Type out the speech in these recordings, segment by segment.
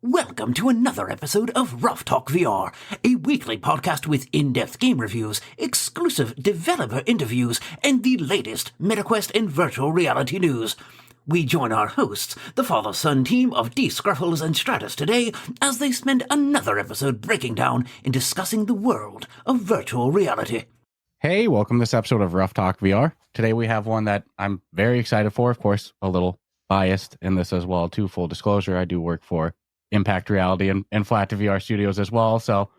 Welcome to another episode of Ruff Talk VR, a weekly podcast with in-depth game reviews, exclusive developer interviews, and the latest MetaQuest and virtual reality news. We join our hosts, the father-son team of D. Scruffles and Stratus today, as they spend another episode breaking down and discussing the world of virtual reality. Hey, welcome to this episode of Ruff Talk VR. Today we have one that I'm very excited for, of course, a little biased in this as well, too. Full disclosure, I do work for Impact Reality and Flat2VR Studios as well, so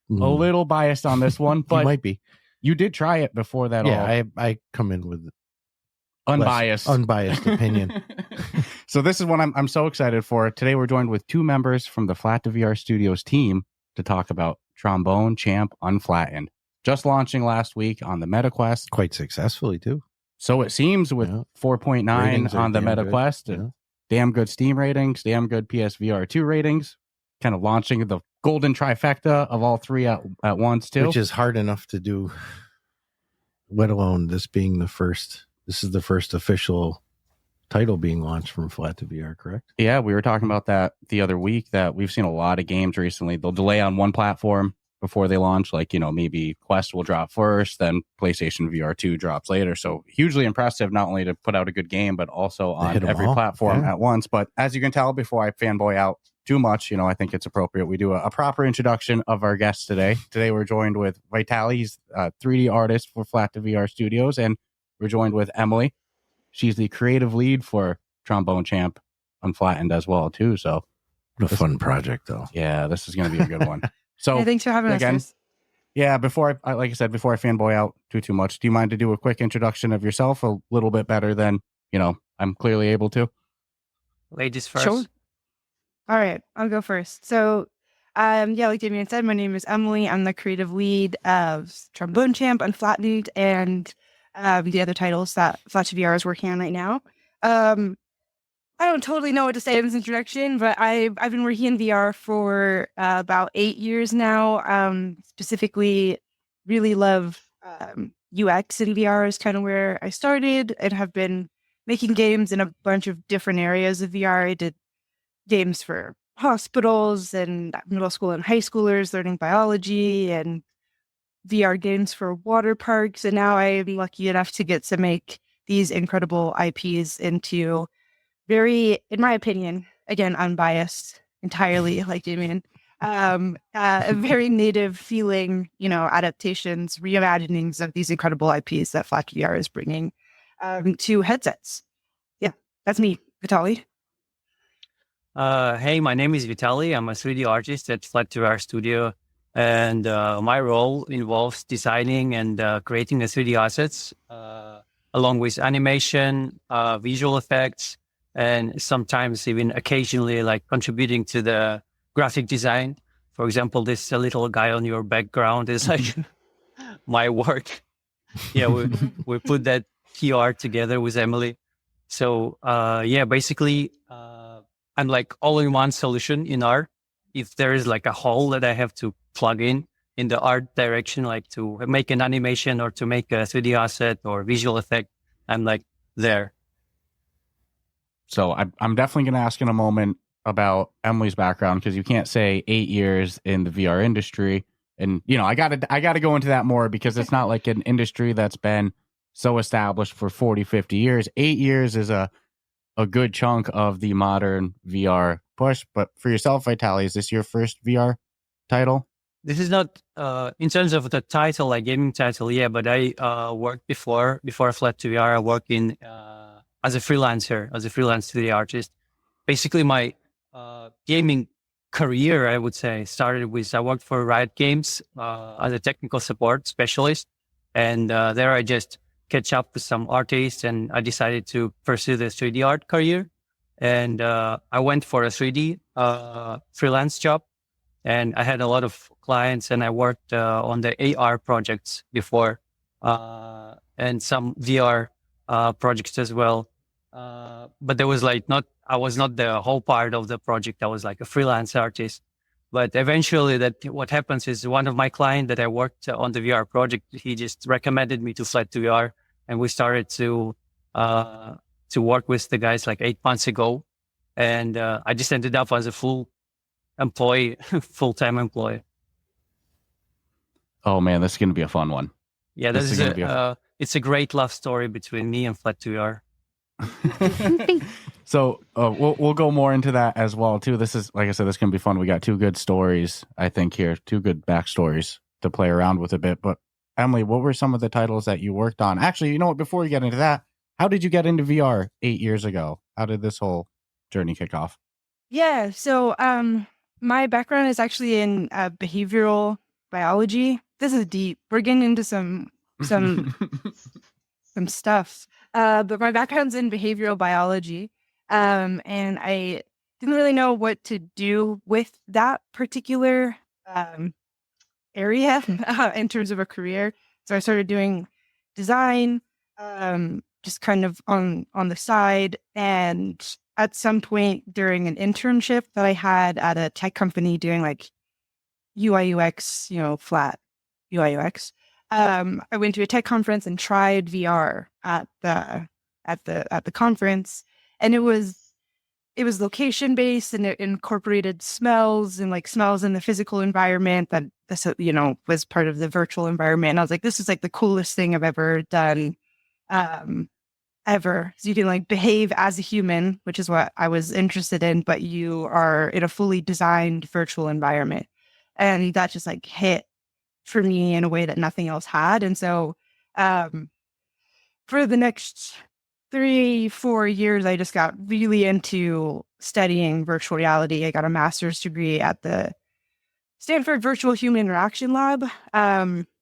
a little biased on this one, but you might be. You did try it before that. Yeah, I come in with unbiased opinion. So this is what I'm so excited for. Today we're joined with two members from the Flat2VR Studios team to talk about Trombone Champ Unflattened, just launching last week on the MetaQuest. Quite successfully, too. So it seems with 4.9 on the MetaQuest. Damn good Steam ratings, damn good PSVR 2 ratings, kind of launching the golden trifecta of all three at once, too. Which is hard enough to do, let alone this being the first. This is the first official title being launched from Flat2VR, correct? Yeah, we were talking about that the other week, that we've seen a lot of games recently. They'll delay on one platform before they launch, like, maybe Quest will drop first, then PlayStation VR 2 drops later. So hugely impressive, not only to put out a good game, but also on every platform at once. But as you can tell, before I fanboy out too much, I think it's appropriate we do a proper introduction of our guests today. Today we're joined with Vitali, he's a 3D artist for Flat2VR Studios, and we're joined with Emily. She's the creative lead for Trombone Champ Unflattened as well, too. So what a fun project, though. Yeah, this is going to be a good one. So thanks for having us, guys. Yeah, before I like I said, before I fanboy out too much, do you mind to do a quick introduction of yourself, a little bit better than I'm clearly able to? Ladies first. Sure. All right, I'll go first. So, like Damien said, my name is Emily. I'm the creative lead of Trombone Champ Unflattened and the other titles that Flat2VR is working on right now. I don't totally know what to say in this introduction, but I've been working in VR for about 8 years now. Specifically, really love UX in VR is kind of where I started, and have been making games in a bunch of different areas of VR. I did games for hospitals and middle school and high schoolers learning biology, and VR games for water parks. And now I'm lucky enough to get to make these incredible IPs into very, in my opinion, again, unbiased entirely, like Damien, a very native feeling, adaptations, reimaginings of these incredible IPs that Flat2VR is bringing to headsets. Yeah, that's me, Vitali. Hey, my name is Vitali. I'm a 3D artist at Flat2VR Studio, and my role involves designing and creating the 3D assets, along with animation, visual effects, and sometimes even occasionally like contributing to the graphic design. For example, this little guy on your background is like my work. Yeah, we put that PR together with Emily. So basically I'm like all-in-one solution in art. If there is like a hole that I have to plug in the art direction, like to make an animation or to make a 3D asset or visual effect, I'm like there. So I'm definitely going to ask in a moment about Emily's background, because you can't say 8 years in the VR industry. And, I gotta go into that more, because it's not like an industry that's been so established for 40, 50 years. 8 years is a good chunk of the modern VR push. But for yourself, Vitali, is this your first VR title? This is not, in terms of the title, like gaming title, yeah, but I worked before Flat2VR, I worked in, as a freelance 3D artist. Basically, my gaming career, I would say, started with, I worked for Riot Games as a technical support specialist. And there I just catch up with some artists, and I decided to pursue the 3D art career. And I went for a 3D freelance job. And I had a lot of clients, and I worked on the AR projects before, and some VR projects as well. But there was I was not the whole part of the project. I was like a freelance artist. But eventually what happens is, one of my clients that I worked on the VR project, he just recommended me to Flat2VR, and we started to work with the guys like 8 months ago. And I just ended up as a full employee, full-time employee. Oh man, this is going to be a fun one. Yeah, This this is is gonna be it's a great love story between me and Flat2VR. So we'll go more into that as well too. This is, like I said, this can be fun. We got two good stories, I think, here, two good backstories to play around with a bit. But Emily, what were some of the titles that you worked on? Actually, you know what? Before we get into that, how did you get into VR 8 years ago? How did this whole journey kick off? Yeah, so my background is actually in behavioral biology. This is deep. We're getting into some stuff. But my background's in behavioral biology. And I didn't really know what to do with that particular area in terms of a career. So I started doing design, just kind of on the side. And at some point during an internship that I had at a tech company doing like UI UX, flat UI UX, I went to a tech conference and tried VR at the conference, and it was location based, and it incorporated smells and like smells in the physical environment that was part of the virtual environment. And I was like, this is like the coolest thing I've ever done, ever. So you can like behave as a human, which is what I was interested in, but you are in a fully designed virtual environment, and that just like hit for me in a way that nothing else had. And so for the next 3-4 years, I just got really into studying virtual reality. I got a master's degree at the Stanford Virtual Human Interaction Lab,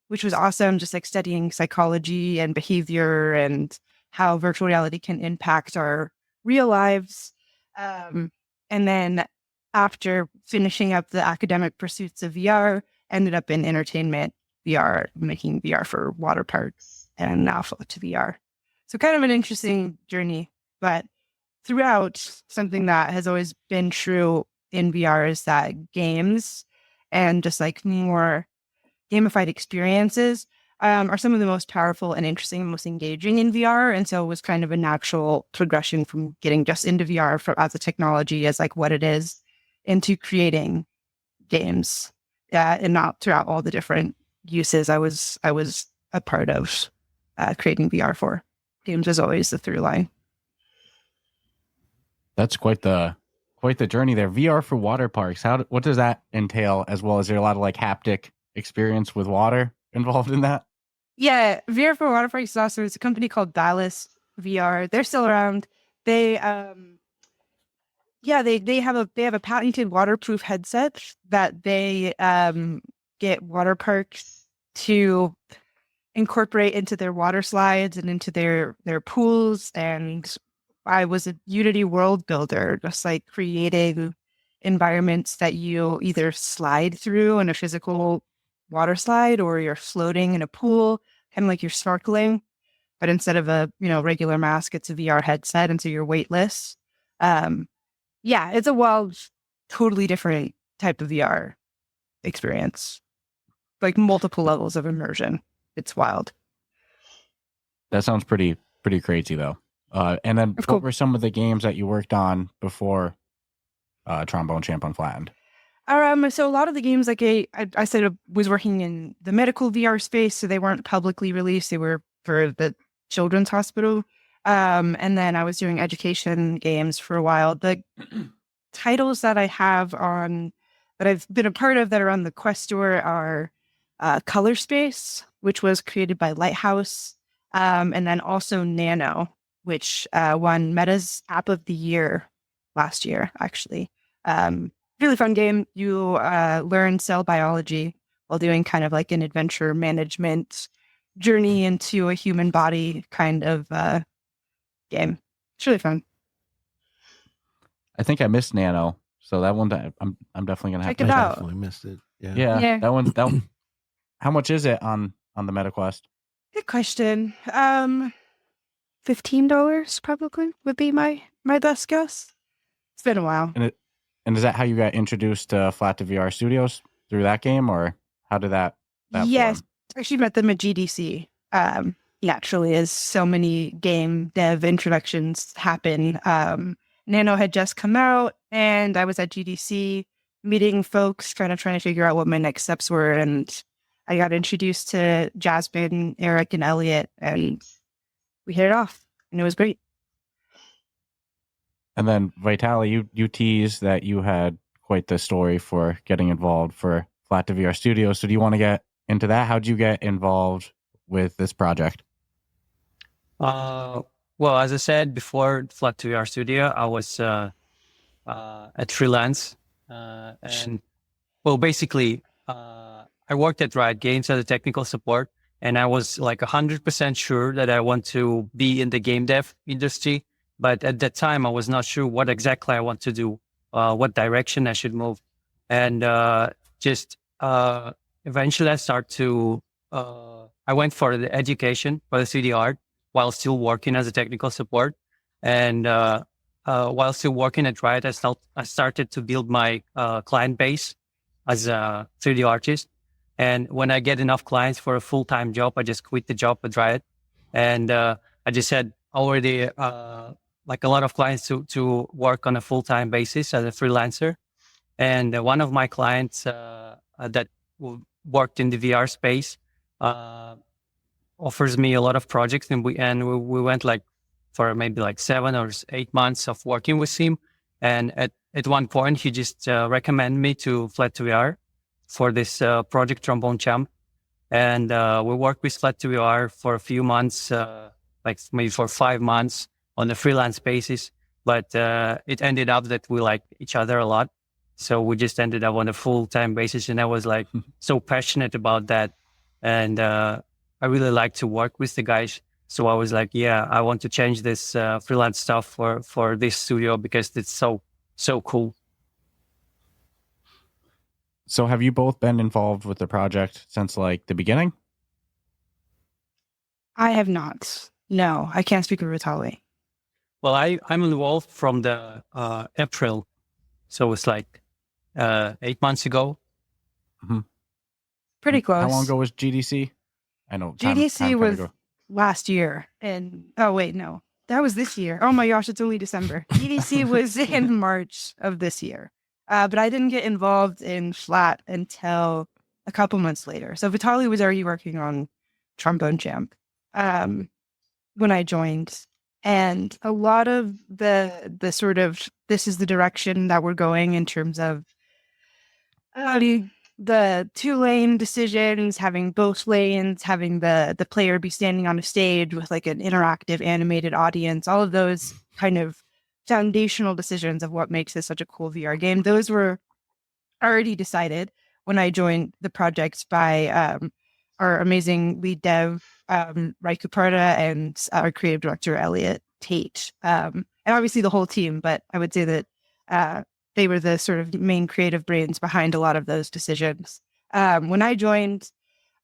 which was awesome, just like studying psychology and behavior and how virtual reality can impact our real lives. And then after finishing up the academic pursuits of VR, ended up in entertainment VR, making VR for water parks, and now Flat2VR. So kind of an interesting journey, but throughout, something that has always been true in VR is that games and just like more gamified experiences are some of the most powerful and interesting and most engaging in VR. And so it was kind of a natural progression from getting just into VR as a technology, as like what it is, into creating games. And not throughout all the different uses I was a part of creating VR for. Games is always the through line. That's quite the journey there. VR for water parks. What does that entail? As well, is there a lot of like haptic experience with water involved in that? Yeah, VR for water parks is awesome. It's a company called Ballast VR. They're still around. They they have a patented waterproof headset that they get water parks to incorporate into their water slides and into their pools. And I was a Unity world builder, just like creating environments that you either slide through in a physical water slide, or you're floating in a pool, kind of like you're snorkeling, but instead of a regular mask, it's a VR headset, and so you're weightless. Yeah, it's a wild, totally different type of VR experience. Like multiple levels of immersion. It's wild. That sounds pretty crazy though. And then what were some of the games that you worked on before Trombone Champ Unflattened? So a lot of the games, like I said, I was working in the medical VR space, so they weren't publicly released. They were for the children's hospital. And then I was doing education games for a while. The titles that I have that I've been a part of that are on the Quest Store are Color Space, which was created by Lighthouse, and then also Nano, which won Meta's App of the Year last year, actually. Really fun game. You learn cell biology while doing kind of like an adventure management journey into a human body kind of game. It's really fun. I think I missed Nano, so that one I'm definitely gonna have Check to it out. Definitely missed it. Yeah. That one. How much is it on the MetaQuest? Good question. $15 probably would be my best guess. It's been a while. And is that how you got introduced to Flat2VR Studios, through that game, or how did that Yes, form? I actually met them at GDC. Naturally, as so many game dev introductions happen. Nano had just come out, and I was at GDC. meeting folks, trying to figure out what my next steps were. And I got introduced to Jasmine, Eric, and Elliot, and we hit it off, and it was great. And then Vitali, you teased that you had quite the story for getting involved for Flat2VR Studios. So do you want to get into that? How'd you get involved with this project? Well, as I said before, Flat2VR Studio, I was at freelance, and well, basically, I worked at Riot Games as a technical support, and I was like 100% sure that I want to be in the game dev industry. But at that time, I was not sure what exactly I want to do, what direction I should move, and eventually I went for the education for the 3D art while still working as a technical support. And while still working at Riot, I started to build my client base as a 3D artist. And when I get enough clients for a full-time job, I just quit the job at Riot. And I just had already like a lot of clients to work on a full-time basis as a freelancer. And one of my clients that worked in the VR space offers me a lot of projects, and we went like for maybe like 7 or 8 months of working with him. And at one point, he just recommended me to Flat2VR for this project Trombone Champ. And we worked with Flat2VR for a few months, like maybe for 5 months on a freelance basis. But it ended up that we liked each other a lot. So we just ended up on a full-time basis. And I was like so passionate about that. And I really like to work with the guys. So I was like, yeah, I want to change this freelance stuff for this studio because it's so cool. So have you both been involved with the project since like the beginning? I have not. No, I can't speak for Vitali. Well, I'm involved from the April. So it's like 8 months ago. Mm-hmm. Pretty close. How long ago was GDC? I know. GDC was last year. And oh, wait, no. That was this year. Oh my gosh, it's only December. GDC was in March of this year. But I didn't get involved in Flat until a couple months later. So Vitali was already working on Trombone Champ when I joined. And a lot of the sort of, this is the direction that we're going in terms of the 2-lane decisions, having both lanes, having the player be standing on a stage with like an interactive animated audience, all of those kind of foundational decisions of what makes this such a cool VR game. Those were already decided when I joined the project by our amazing lead dev, Raiku Parda, and our creative director, Elliot Tate. And obviously the whole team, but I would say that they were the sort of main creative brains behind a lot of those decisions. When I joined,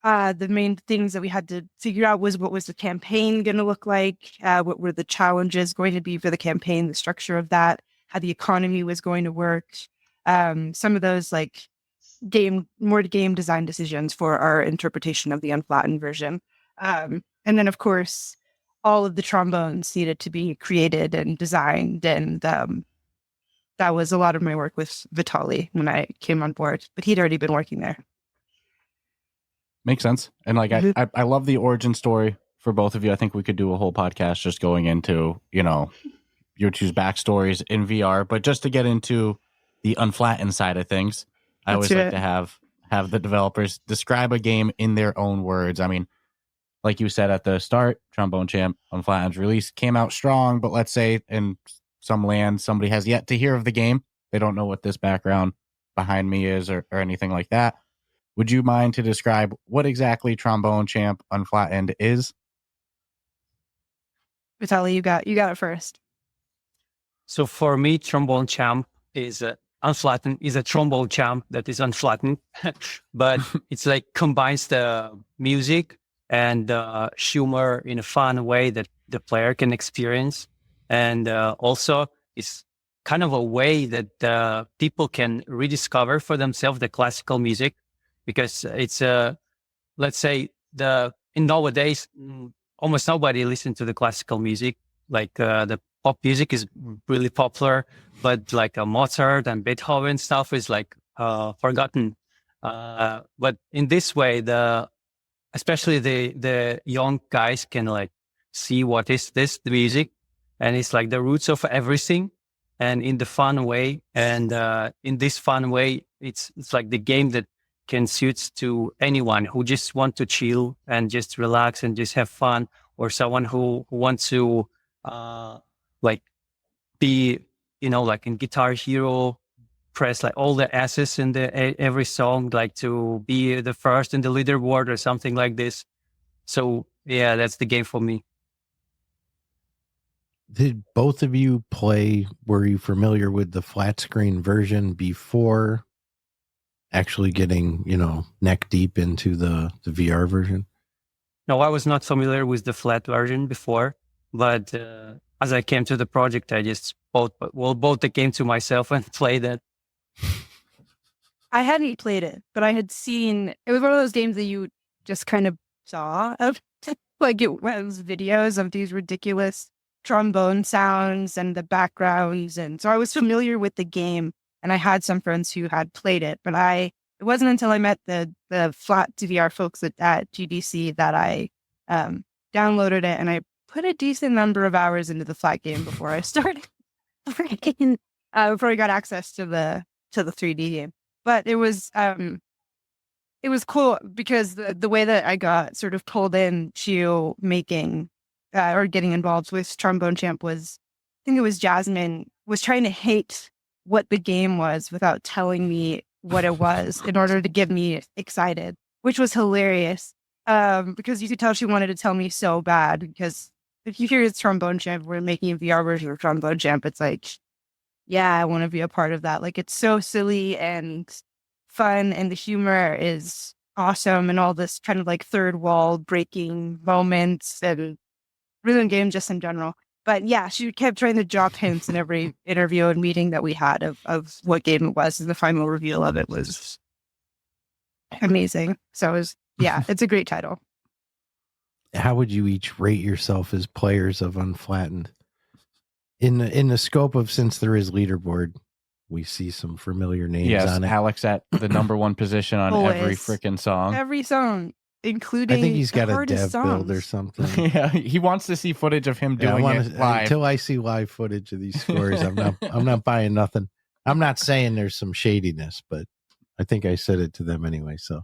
the main things that we had to figure out was what was the campaign going to look like, what were the challenges going to be for the campaign, the structure of that, how the economy was going to work, some of those like more game design decisions for our interpretation of the unflattened version. And then, of course, all of the trombones needed to be created and designed, and that was a lot of my work with Vitali when I came on board, but he'd already been working there. Makes sense. And like, I love the origin story for both of you. I think we could do a whole podcast just going into, your two's backstories in VR, but just to get into the unflattened side of things, I always like to have the developers describe a game in their own words. I mean, like you said at the start, Trombone Champ Unflattened's release came out strong, but let's say in some land, somebody has yet to hear of the game. They don't know what this background behind me is or anything like that. Would you mind to describe what exactly Trombone Champ Unflattened is? Vitali, you got it first. So for me, Trombone Champ is unflattened, is a trombone champ that is unflattened, but it's like combines the music and humor in a fun way that the player can experience. And also it's kind of a way that people can rediscover for themselves the classical music, because it's let's say in nowadays, almost nobody listens to the classical music. Like the pop music is really popular, but like Mozart and Beethoven stuff is like forgotten. But in this way, especially the young guys can like see what is the music, and it's like the roots of everything, and in the fun way. And in this fun way, it's like the game that can suit to anyone who just want to chill and just relax and just have fun, or someone who wants to like be, like in Guitar Hero, press like all the S's in every song, like to be the first in the leaderboard or something like this. So yeah, that's the game for me. Did both of you play? Were you familiar with the flat screen version before actually getting, neck deep into the VR version? No, I was not familiar with the flat version before, but as I came to the project, I just bought the game to myself and played it. I hadn't played it, but I had seen, it was one of those games that you just kind of saw of, like it was videos of these ridiculous trombone sounds and the backgrounds. And so I was familiar with the game, and I had some friends who had played it, but it wasn't until I met the Flat2VR folks at GDC that I downloaded it, and I put a decent number of hours into the flat game before I started before I got access to the 3D game. But it was cool because the way that I got sort of pulled in to making or getting involved with Trombone Champ was, I think it was Jasmine was trying to hate what the game was without telling me what it was in order to get me excited, which was hilarious. Because you could tell she wanted to tell me so bad, because if you hear it's Trombone Champ, we're making a VR version of Trombone Champ, it's like, yeah, I want to be a part of that. Like, it's so silly and fun, and the humor is awesome, and all this kind of like third wall breaking moments, and rhythm game just in general. But yeah, she kept trying to drop hints in every interview and meeting that we had of what game it was, and the final reveal of it was amazing. So it was, yeah, it's a great title. How would you each rate yourself as players of Unflattened? In the scope of, since there is leaderboard, we see some familiar names on it. Alex at the number one position on every freaking song. Every song, including I think he's got a dev songs. build or something. Yeah, he wants to see footage of him doing it live. Until I see live footage of these scores, I'm not buying nothing. I'm not saying there's some shadiness, but I think I said it to them anyway. So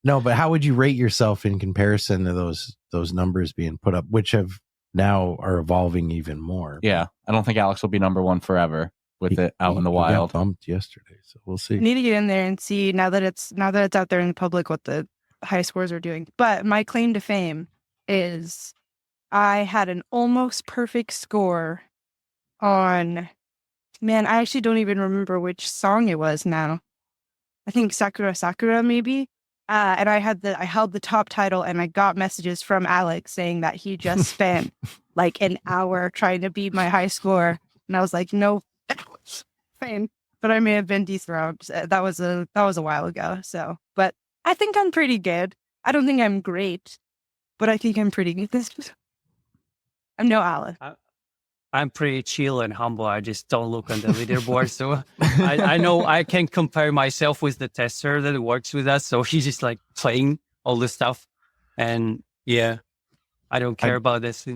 no, but how would you rate yourself in comparison to those numbers being put up, which have now are evolving even more? Yeah, I don't think Alex will be number one forever with it out in the wild. He got bumped yesterday, so we'll see. I need to get in there and see now that it's out there in the public what the high scores are doing. But my claim to fame is I had an almost perfect score on, man, I actually don't even remember which song it was now. I think Sakura Sakura maybe. And I held the top title, and I got messages from Alex saying that he just spent like an hour trying to beat my high score. And I was like, no, fame. But I may have been dethroned. That was a while ago. So, but I think I'm pretty good. I don't think I'm great, but I think I'm pretty good. I'm no Alex. I'm pretty chill and humble. I just don't look on the leaderboard. So I know I can compare myself with the tester that works with us. So he's just like playing all this stuff. And yeah, I don't care about this.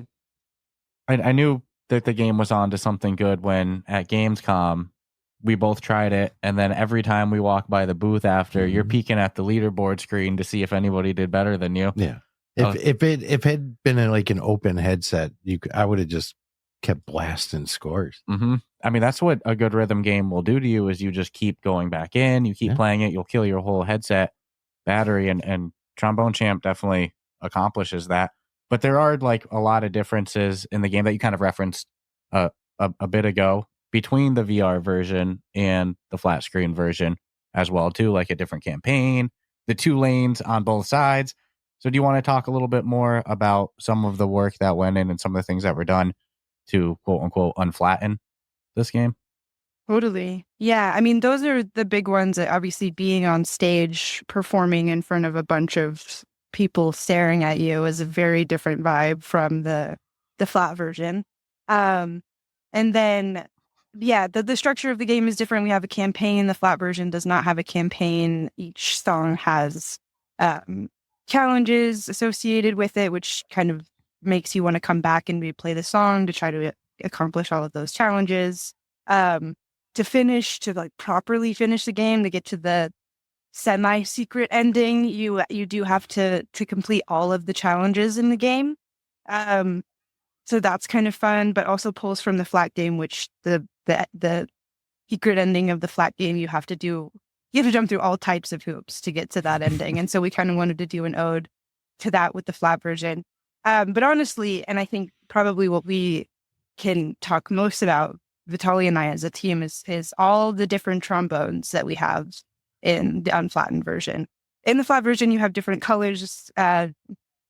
I knew that the game was on to something good when at Gamescom, we both tried it. And then every time we walk by the booth after, you're peeking at the leaderboard screen to see if anybody did better than you. Yeah. If it had been like an open headset, I would have just kept blasting scores. Mm-hmm. I mean, that's what a good rhythm game will do to you, is you just keep going back in, you keep playing it, you'll kill your whole headset battery, and Trombone Champ definitely accomplishes that. But there are like a lot of differences in the game that you kind of referenced a bit ago between the VR version and the flat screen version as well too, like a different campaign, the 2 lanes on both sides. So do you want to talk a little bit more about some of the work that went in and some of the things that were done to quote unquote unflatten this game? Totally. Yeah. I mean, those are the big ones. Obviously, being on stage, performing in front of a bunch of people staring at you is a very different vibe from the flat version. And then yeah, the structure of the game is different. We have a campaign. The flat version does not have a campaign. Each song has challenges associated with it, which kind of makes you want to come back and replay the song to try to accomplish all of those challenges. To finish, to like properly finish the game, to get to the semi-secret ending, you do have to complete all of the challenges in the game. So that's kind of fun, but also pulls from the flat game, which the secret ending of the flat game, you have to jump through all types of hoops to get to that ending. And so we kind of wanted to do an ode to that with the flat version. But honestly, and I think probably what we can talk most about, Vitali and I as a team, is all the different trombones that we have in the unflattened version. In the flat version, you have different colors, kind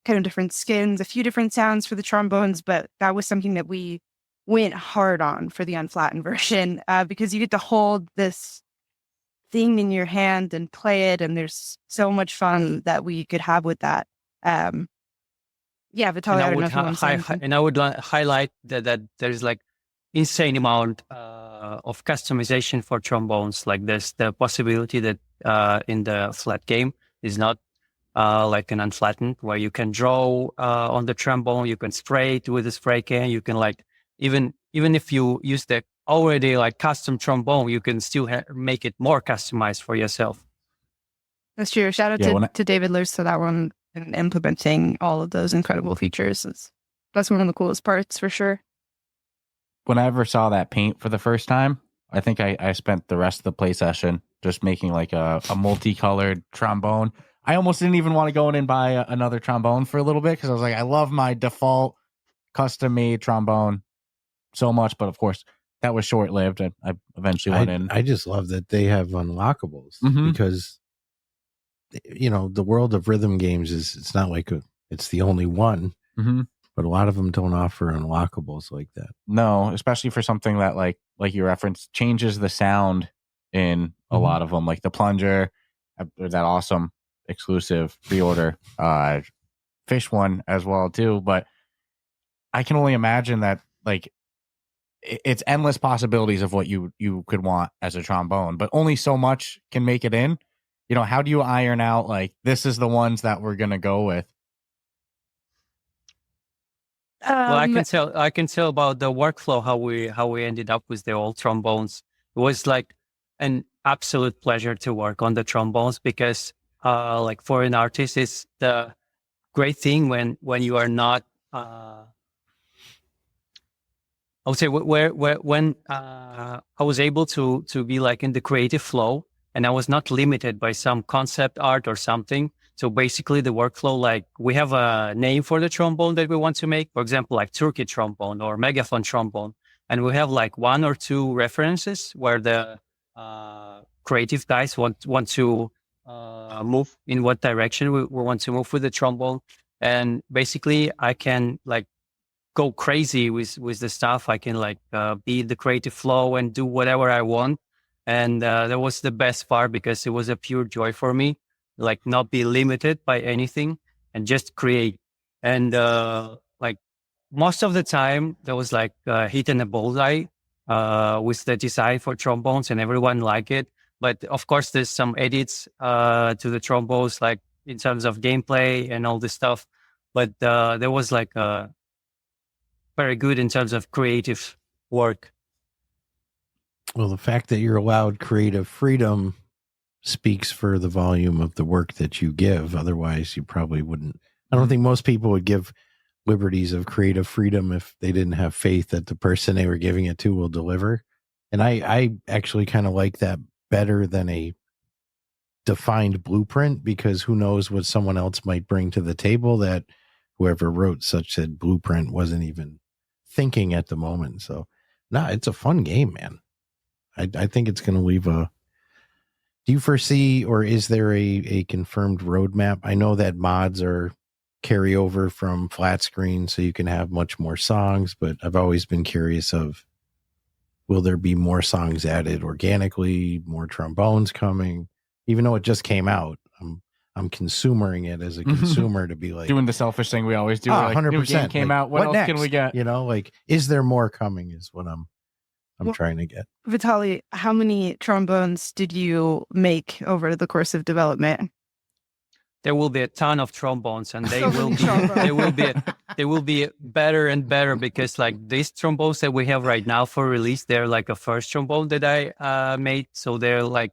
of different skins, a few different sounds for the trombones, but that was something that we went hard on for the unflattened version, because you get to hold this thing in your hand and play it, and there's so much fun that we could have with that. Yeah, Vitali, I don't know if you want to say anything. And I would highlight that there's like insane amount of customization for trombones. Like there's the possibility that in the flat game is not like an unflattened, where you can draw on the trombone, you can spray it with a spray can, you can like even if you use the already like custom trombone, you can still make it more customized for yourself. That's true. Shout out to David Lurs for that one and implementing all of those incredible features. That's one of the coolest parts for sure. When I ever saw that paint for the first time, I think I spent the rest of the play session just making like a multicolored trombone. I almost didn't even want to go in and buy another trombone for a little bit because I was like, I love my default custom-made trombone so much. But of course, that was short-lived. And I eventually went in. I just love that they have unlockables because, you know, the world of rhythm games it's not like it's the only one. But a lot of them don't offer unlockables like that. No, especially for something that like you referenced changes the sound in a lot of them, like the plunger, that awesome exclusive pre-order fish one as well too. But I can only imagine that like it's endless possibilities of what you could want as a trombone, but only so much can make it in. You know, how do you iron out like this is the ones that we're gonna go with? Well, I can tell about the workflow, how we ended up with the old trombones. It was like an absolute pleasure to work on the trombones because, like for an artist, it's the great thing when you are not. I would say when I was able to be like in the creative flow, and I was not limited by some concept art or something. So basically the workflow, like we have a name for the trombone that we want to make, for example, like Turkey trombone or megaphone trombone. And we have like one or two references where the creative guys want to move in what direction we want to move with the trombone. And basically I can like go crazy with the stuff. I can like be the creative flow and do whatever I want. And that was the best part because it was a pure joy for me. Like not be limited by anything and just create. And like most of the time there was like hitting a bullseye with the design for trombones and everyone liked it. But of course there's some edits to the trombones, like in terms of gameplay and all this stuff. But there was like very good in terms of creative work. Well, the fact that you're allowed creative freedom speaks for the volume of the work that you give. Otherwise, you probably wouldn't. I don't think most people would give liberties of creative freedom if they didn't have faith that the person they were giving it to will deliver. And I actually kind of like that better than a defined blueprint, because who knows what someone else might bring to the table that whoever wrote such a blueprint wasn't even thinking at the moment. So, it's a fun game, man. I think it's going to leave a. Do you foresee, or is there a confirmed roadmap? I know that mods are carryover from flat screen, so you can have much more songs, but I've always been curious of, will there be more songs added organically, more trombones coming? Even though it just came out, I'm consumering it as a consumer to be like doing the selfish thing we always do. 100%. New game came out. What else next? Can we get? You know, like, is there more coming? Is what I'm I'm trying to get. Vitali, how many trombones did you make over the course of development? There will be a ton of trombones, and they So will many be trombones. they will be better and better, because like these trombones that we have right now for release, they're like a first trombone that I made. So they're like,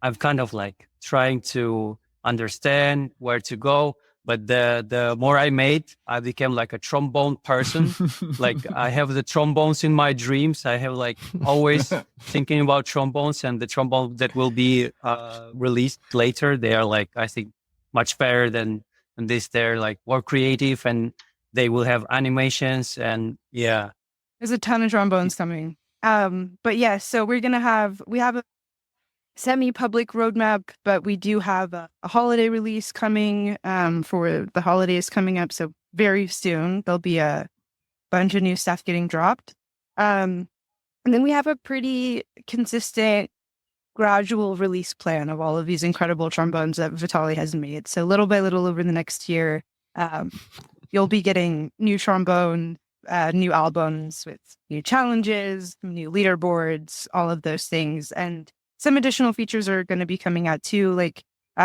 I'm kind of like trying to understand where to go. But the more I made, I became like a trombone person. Like I have the trombones in my dreams. I have like always thinking about trombones, and the trombone that will be released later, they are like, I think, much better than this. They're like more creative, and they will have animations, and yeah. There's a ton of trombones coming. But yeah, so we have a semi-public roadmap, but we do have a holiday release coming for the holidays coming up. So very soon there'll be a bunch of new stuff getting dropped. And then we have a pretty consistent gradual release plan of all of these incredible trombones that Vitali has made. So little by little over the next year, you'll be getting new trombone, new albums with new challenges, new leaderboards, all of those things. And some additional features are going to be coming out too. Like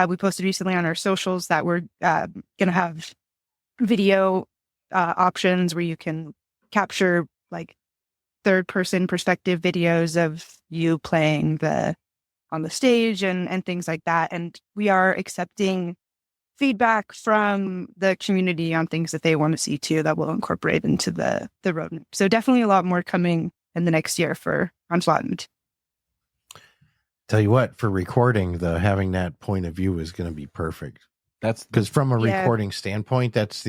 we posted recently on our socials that we're going to have video options where you can capture like third-person perspective videos of you playing on the stage and things like that. And we are accepting feedback from the community on things that they want to see too that we'll incorporate into the roadmap. So definitely a lot more coming in the next year for Unflattened. Tell you what, for recording, having that point of view is going to be perfect. That's because from a recording standpoint, that's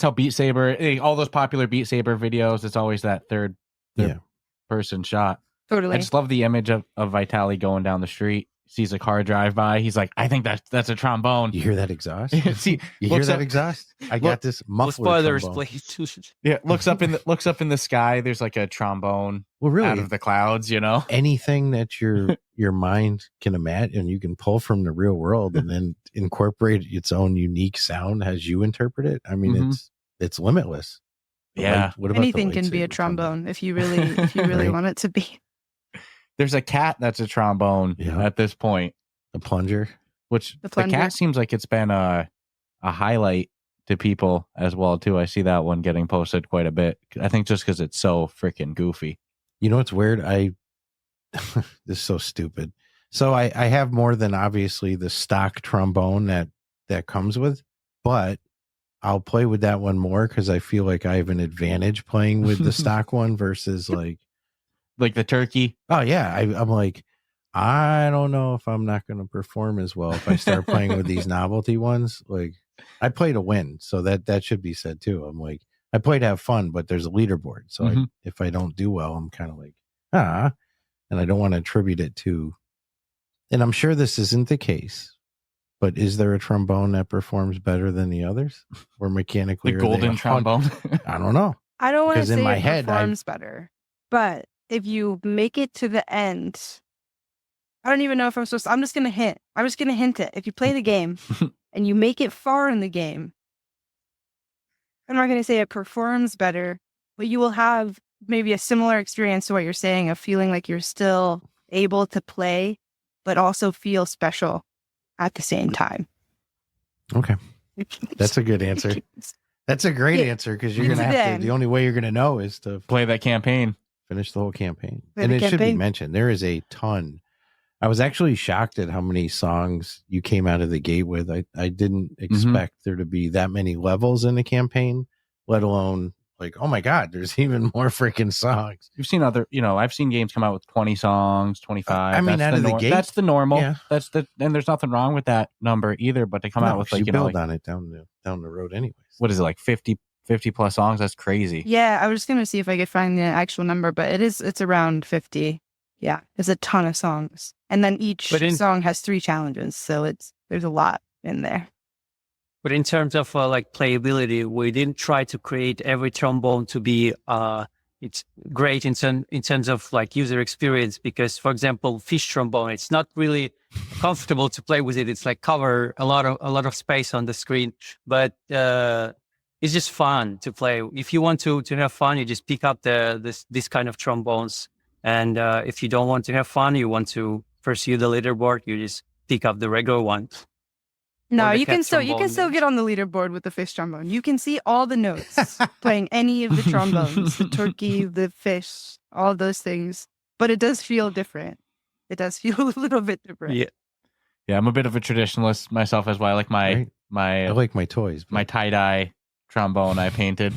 how Beat Saber, all those popular Beat Saber videos, it's always that third person shot. Totally. I just love the image of Vitali going down the street, sees a car drive by. He's like, I think that's a trombone. You hear that exhaust? See, you hear that exhaust? I got this muffler. Spoilers, trombone. please. Yeah, looks up in the sky. There's like a trombone out of the clouds. You know, anything that your mind can imagine, and you can pull from the real world, and then incorporate its own unique sound as you interpret it. I mean, it's limitless. Yeah. What about anything can be a trombone if you really Right. want it to be. There's a cat that's a trombone at this point. The plunger. Which the cat seems like it's been a highlight to people as well too. I see that one getting posted quite a bit. I think just because it's so freaking goofy. You know what's weird? This is so stupid. So I have more than obviously the stock trombone that comes with, but I'll play with that one more because I feel like I have an advantage playing with the stock one versus like the turkey. Oh yeah, I'm like, I don't know if I'm not going to perform as well if I start playing with these novelty ones. Like, I play to win, so that should be said too. I'm like, I play to have fun, but there's a leaderboard, so if I don't do well, I'm kind of like, and I don't want to attribute it to. And I'm sure this isn't the case, but is there a trombone that performs better than the others, or mechanically the golden trombone? I don't know. I don't want to say in my it head, performs better, but if you make it to the end, I don't even know if I'm supposed to. I'm just going to hint. I'm just going to hint it. If you play the game and you make it far in the game, I'm not going to say it performs better, but you will have maybe a similar experience to what you're saying of feeling like you're still able to play, but also feel special at the same time. Okay. That's a good answer. That's a great answer because you're going to have to, the only way you're going to know is to play that campaign. Finish the whole campaign. And it should be mentioned, there is a ton. I was actually shocked at how many songs you came out of the gate with. I didn't expect there to be that many levels in the campaign, let alone like, oh my God, there's even more freaking songs. You've seen I've seen games come out with 20 songs, 25. I mean, out of the gate, that's the normal. Yeah. And there's nothing wrong with that number either, but to come out with like, you build on it down the road anyways. What is it, like 50 plus songs? That's crazy. Yeah, I was just going to see if I could find the actual number, but it's around 50. Yeah, there's a ton of songs. And then each song has 3 challenges, so there's a lot in there. But in terms of like playability, we didn't try to create every trombone to be it's great in terms of like user experience, because for example, fish trombone, it's not really comfortable to play with it. It's like cover a lot of space on the screen, but it's just fun to play. If you want to have fun, you just pick up this kind of trombones. And if you don't want to have fun, you want to pursue the leaderboard, you just pick up the regular one. No, Or the you can cat still trombone. get on the leaderboard with the fish trombone. You can see all the notes playing any of the trombones, the turkey, the fish, all those things. But it does feel different. It does feel a little bit different. Yeah. Yeah, I'm a bit of a traditionalist myself as well. I like Right. my I like my toys. my tie-dye trombone I painted.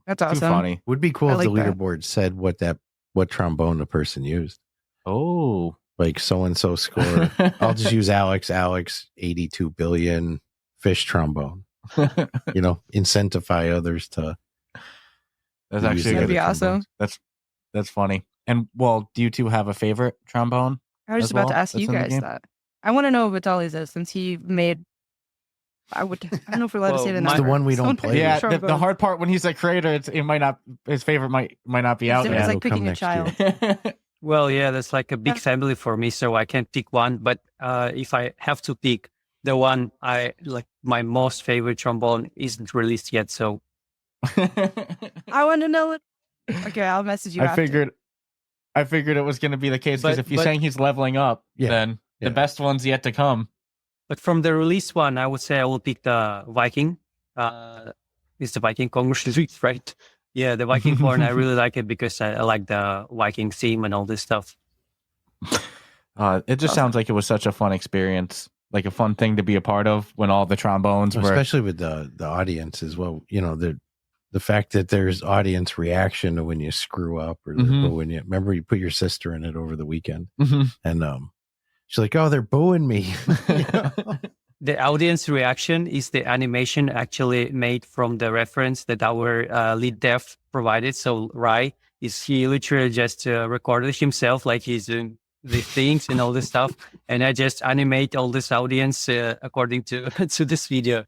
That's Too awesome. funny. Would be cool I if the like that. leaderboard said what trombone the person used. Oh. Like so and so score. I'll just use Alex 82 billion fish trombone. You know, incentivize others to. That's to actually use a the That'd good. be other awesome. trombones. That's funny. And well, do you two have a favorite trombone? I was as just about well to ask that's you in the guys game? that. I want to know what Vitali's is since he made. I don't know if we're allowed to say Well, the my- It's the number. one we don't Someone play. made Yeah, the trombones. hard part when he's a creator, it might not, his favorite might not be out It's yet. like It'll come picking a next year. child. Well, yeah, that's like a big Yeah. family for me, so I can't pick one. But if I have to pick the one I like, my most favorite trombone isn't released yet. So I want to know it. Okay, I'll message you. I after. figured it was going to be the case because But- if you're but- saying he's leveling up, Yeah, then yeah. the best one's yet to come. But from the release one, I would say I will pick the Viking. It's the Viking Congress, right? Yeah, the Viking horn. I really like it because I like the Viking theme and all this stuff. It just Awesome. sounds like it was such a fun experience, like a fun thing to be a part of when all the trombones were. Especially with the audience as well. You know, the fact that there's audience reaction to when you screw up or, Mhm. or when you remember you put your sister in it over the weekend Mhm. and she's like, oh, they're booing me. You know? The audience reaction is the animation actually made from the reference that our lead dev provided. So Rai he literally just recorded himself like he's doing these things and all this stuff, and I just animate all this audience according to to this video.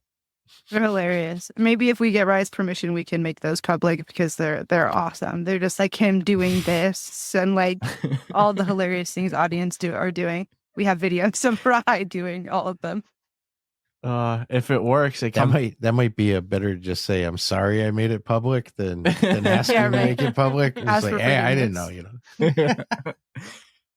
They're hilarious. Maybe if we get Rye's permission, we can make those public because they're awesome. They're just like him doing this and like all the hilarious things audience are doing. We have videos of Rye doing all of them. If it works, it that might be a better just say I'm sorry I made it public than ask Yeah, you to right. make it public. It's Ask like, for hey, I didn't forgiveness. know, you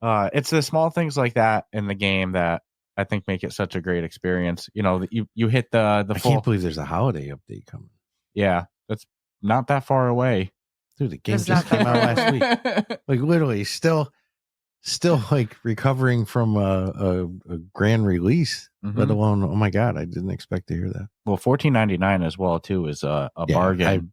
know. It's the small things like that in the game that I think make it such a great experience. You know, you hit the I full. can't believe there's a holiday update coming. Yeah, that's not that far away. Dude, the game It's just not came out that last week. Like literally still like recovering from a grand release, Mhm. let alone, oh my God, I didn't expect to hear that. Well, $14.99 as well too is a bargain.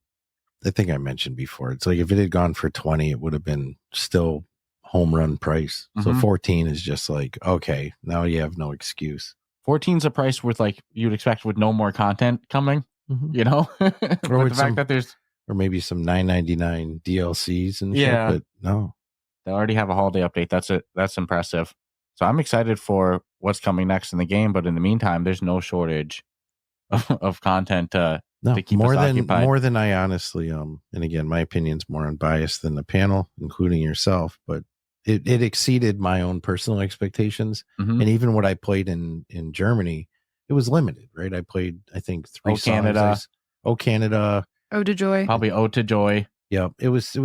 I think I mentioned before. It's like if it had gone for 20, it would have been still home run price. So Mhm. 14 is just like, okay, now you have no excuse. 14's a price worth like you'd expect with no more content coming. You know, but the with fact some- that there's Or maybe some $9.99 DLCs and Yeah. shit, but no. they already have a holiday update. That's impressive. So I'm excited for what's coming next in the game. But in the meantime, there's no shortage of content. No, To keep us occupied. more than I honestly and again, my opinion's more unbiased than the panel, including yourself, but it exceeded my own personal expectations. Mhm. And even what I played in Germany, it was limited, right? I played, I think, 3 Oh, songs. Canada. Canada. Oh, to joy. Probably Ode to Joy. Yeah, it was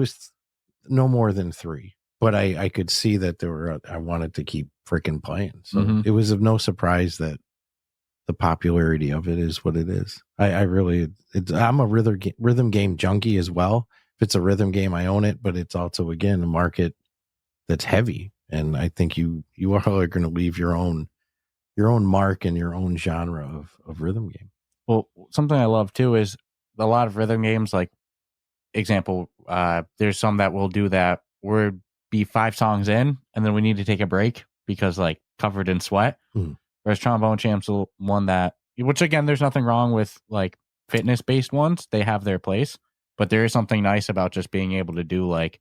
no more than 3, but I could see that I wanted to keep freaking playing. So Mhm. it was of no surprise that the popularity of it is what it is. I'm a rhythm game junkie as well. If it's a rhythm game, I own it, but it's also, again, a market that's heavy. And I think you all are going to leave your own mark and your own genre of rhythm game. Well, something I love too is a lot of rhythm games. Like example, there's some that will do that. We'll be 5 songs in, and then we need to take a break because like covered in sweat. Hmm. Whereas Trombone Champ's one that, which again, there's nothing wrong with like fitness based ones. They have their place, but there is something nice about just being able to do like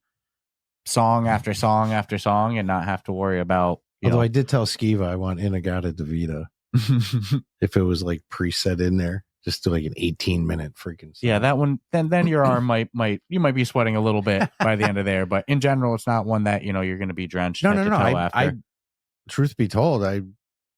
song after song after song and not have to worry about. Although I did tell Skiva I want Inagata Davida if it was like preset in there, just do like an 18-minute freaking song. Yeah, that one. Then your arm might be sweating a little bit by the end of there. But in general, it's not one that you're going to be drenched. No. head to toe I after. truth be told, the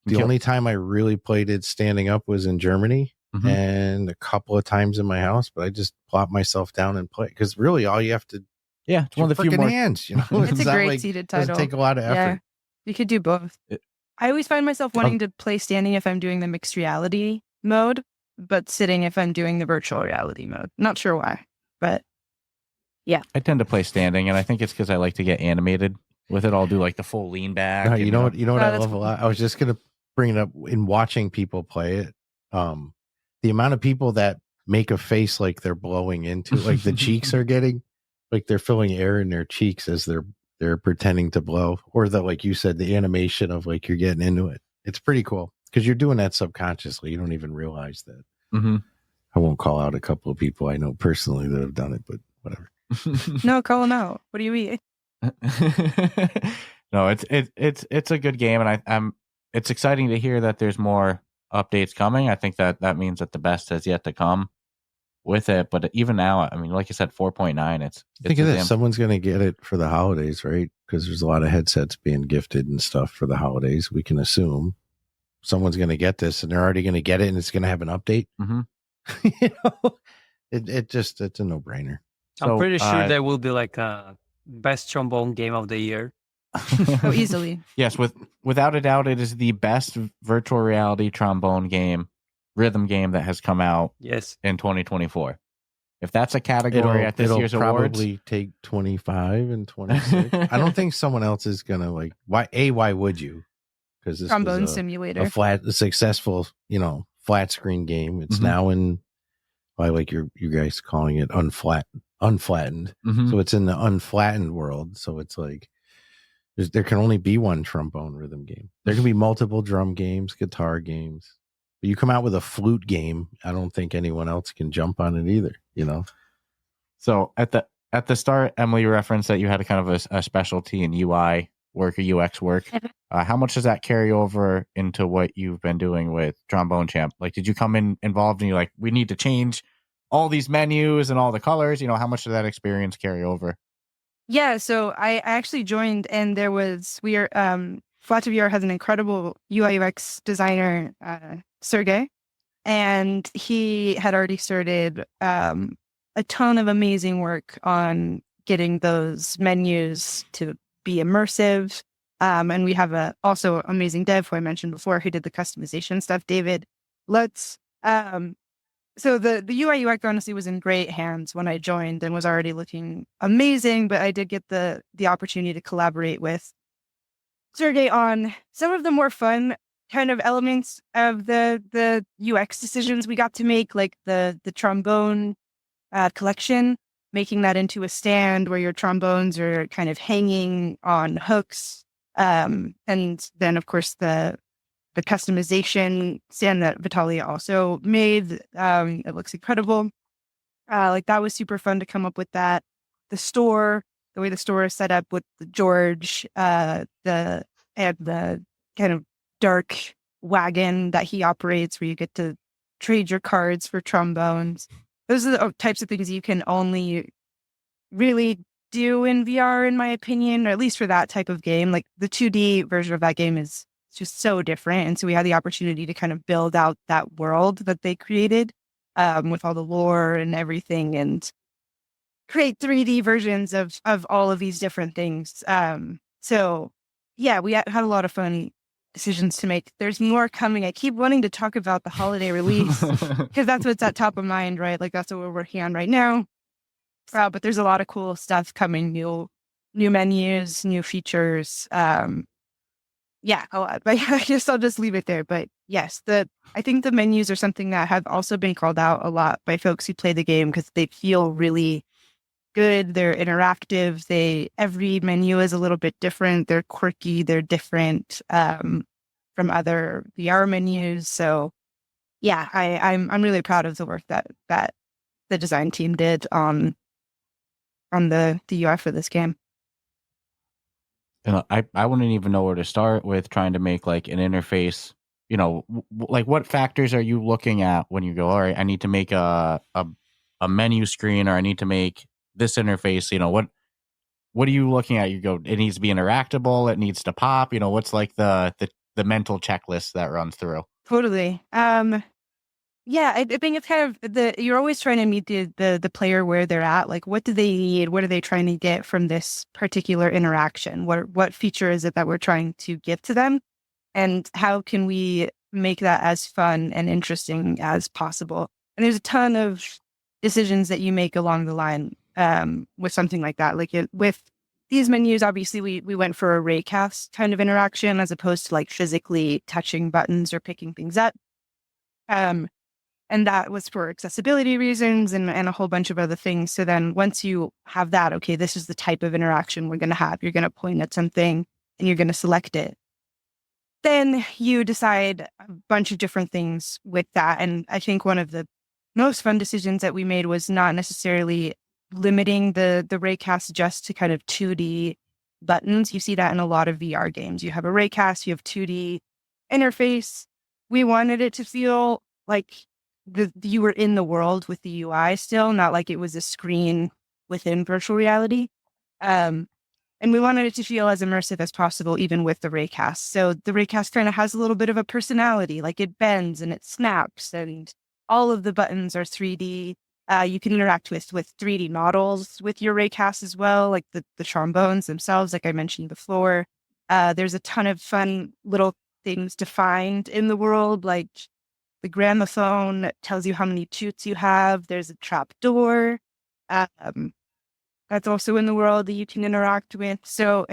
Kill- only time I really played it standing up was in Germany, and a couple of times in my house, but I just plop myself down and play because really all you have to it's one of the few more hands, It's a not great like, seated doesn't title. take a lot of effort. Yeah, you could do both. I always find myself wanting to play standing if I'm doing the mixed reality mode, but sitting if I'm doing the virtual reality mode. Not sure why, but yeah. I tend to play standing, and I think it's because I like to get animated with it. I'll do like the full lean back. No, you know what Oh, I that's love a cool. lot. I was just gonna bring it up in watching people play it. The amount of people that make a face like they're blowing into, like the cheeks are getting, like they're filling air in their cheeks as they're pretending to blow, or the, like you said, the animation of like you're getting into it. It's pretty cool because you're doing that subconsciously. You don't even realize that. I won't call out a couple of people I know personally that have done it, but whatever. No, call them out. What do you eat? No, it's a good game, and I'm it's exciting to hear that there's more updates coming. I think that means that the best has yet to come with it. But even now, I mean, like you said, 4.9. Think of this: someone's going to get it for the holidays, right? Because there's a lot of headsets being gifted and stuff for the holidays. We can assume someone's going to get this, and they're already going to get it, and it's going to have an update. It's a no-brainer. I'm pretty sure there will be like a best trombone game of the year. Oh, easily. Yes, without a doubt, it is the best virtual reality trombone game, rhythm game that has come out in 2024. If that's a category at this year's awards, it'll probably take 25 and 26. I don't think someone else is gonna like. Why would you? Because this Trombone was Simulator, a successful, flat screen game. It's now in, like you guys calling it unflattened. So it's in the unflattened world. So it's like there can only be one trombone rhythm game. There can be multiple drum games, guitar games. But you come out with a flute game, I don't think anyone else can jump on it either. So at the start, Emily referenced that you had a kind of a specialty in UI work or UX work. How much does that carry over into what you've been doing with Trombone Champ? Like, did you come in involved and you're like, we need to change all these menus and all the colors? How much did that experience carry over? Yeah, so I actually joined, and Flat2VR has an incredible UI UX designer, Sergey, and he had already started a ton of amazing work on getting those menus to be immersive. And we have also amazing dev who I mentioned before who did the customization stuff, David Lutz. So the UI UX honestly was in great hands when I joined and was already looking amazing, but I did get the opportunity to collaborate with Sergey on some of the more fun kind of elements of the UX decisions we got to make, like the trombone collection, making that into a stand where your trombones are kind of hanging on hooks. And then of course the customization stand that Vitali also made. It looks incredible. Like that was super fun to come up with that. The way the store is set up with the George, the kind of dark wagon that he operates where you get to trade your cards for trombones. Those are the types of things you can only really do in VR, in my opinion, or at least for that type of game. Like the 2D version of that game is just so different. And so we had the opportunity to kind of build out that world that they created with all the lore and everything, and create 3D versions of all of these different things. So yeah, we had a lot of fun decisions to make. There's more coming. I keep wanting to talk about the holiday release because that's what's at top of mind, right? Like that's what we're working on right now. But there's a lot of cool stuff coming, new menus, new features. Yeah, a lot. But I guess I'll just leave it there. But yes, I think the menus are something that have also been called out a lot by folks who play the game because they feel really good. They're interactive. Every menu is a little bit different. They're quirky. They're different from other VR menus. So yeah, I'm really proud of the work that the design team did on the UI for this game. I wouldn't even know where to start with trying to make like an interface. Like what factors are you looking at when you go, all right, I need to make a menu screen, or I need to make this interface? What are you looking at? You go, it needs to be interactable, it needs to pop. What's like the mental checklist that runs through? Totally. Yeah, I think it's kind of you're always trying to meet the player where they're at. Like, what do they need? What are they trying to get from this particular interaction? What feature is it that we're trying to give to them? And how can we make that as fun and interesting as possible? And there's a ton of decisions that you make along the line with something like that. Like with these menus, obviously we went for a raycast kind of interaction as opposed to like physically touching buttons or picking things up. And that was for accessibility reasons and a whole bunch of other things. So then once you have that, okay, this is the type of interaction we're going to have. You're going to point at something and you're going to select it. Then you decide a bunch of different things with that. And I think one of the most fun decisions that we made was not necessarily limiting the raycast just to kind of 2D buttons. You see that in a lot of VR games. You have a raycast, you have 2D interface. We wanted it to feel like you were in the world with the UI still, not like it was a screen within virtual reality. And we wanted it to feel as immersive as possible, even with the raycast. So the raycast kind of has a little bit of a personality, like it bends and it snaps, and all of the buttons are 3D. You can interact with 3D models with your raycast as well, like the trombones themselves, like I mentioned before. There's a ton of fun little things to find in the world, like the gramophone that tells you how many toots you have. There's a trap door. That's also in the world that you can interact with. So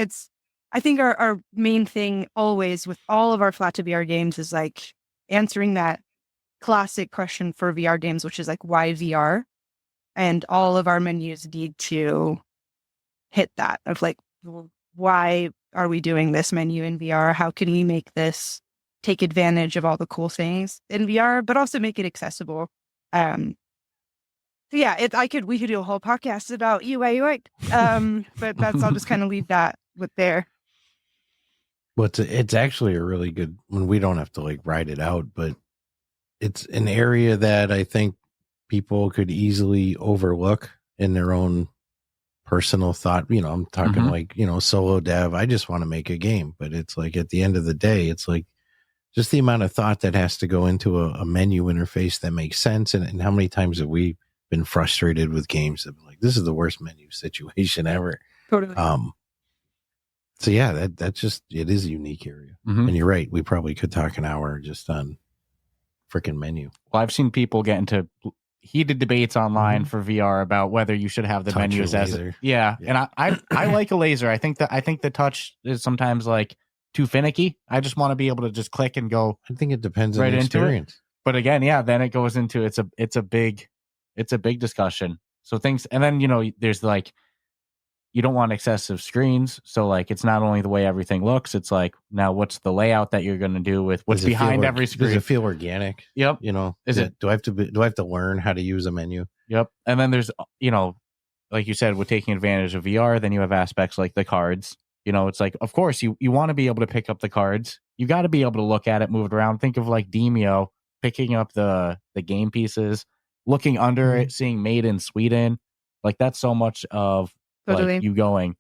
I think our main thing always with all of our Flat2VR games is like answering that classic question for VR games, which is like, why VR? And all of our menus need to hit that of like, why are we doing this menu in VR? How can we make this take advantage of all the cool things in VR, but also make it accessible? So yeah, we could do a whole podcast about UI UX, but I'll just kind of leave that with there. Well, it's actually a really good when we don't have to like write it out, but it's an area that I think people could easily overlook in their own personal thought. I'm talking like, solo dev. I just want to make a game, but it's like at the end of the day, it's like just the amount of thought that has to go into a menu interface that makes sense. And how many times have we been frustrated with games that like, this is the worst menu situation ever. Totally. So yeah, that's just, it is a unique area. And you're right. We probably could talk an hour just on freaking menu. Well, I've seen people get into heated debates online for VR about whether you should have the Touch menus or as laser. yeah. And I like a laser. I think the touch is sometimes like too finicky. I just want to be able to just click and go. I think it depends right on the into experience. it. But again, yeah, then it goes into it's a big discussion. So things, and then there's like, you don't want excessive screens. So like, it's not only the way everything looks, it's like, now what's the layout that you're going to do with what's behind every screen? Does it feel organic? Yep. Do I have to learn how to use a menu? Yep. And then there's, like you said, with taking advantage of VR, then you have aspects like the cards. It's like, of course you want to be able to pick up the cards. You got to be able to look at it, move it around. Think of like Demio picking up the game pieces, looking under it, seeing made in Sweden. Like that's so much of Totally. like you going,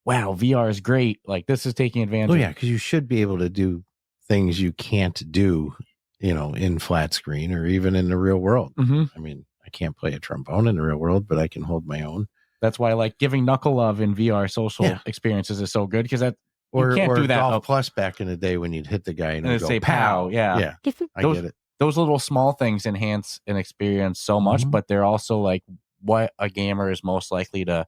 wow, VR is great. Like this is taking advantage. Oh yeah, because you should be able to do things you can't do, in flat screen or even in the real world. I mean, I can't play a trombone in the real world, but I can hold my own. That's why like giving knuckle love in VR social experiences is so good because that you can't do that. Golf Plus back in the day when you'd hit the guy and it'd say pow. Yeah. I get it. Those little small things enhance an experience so much, but they're also like what a gamer is most likely to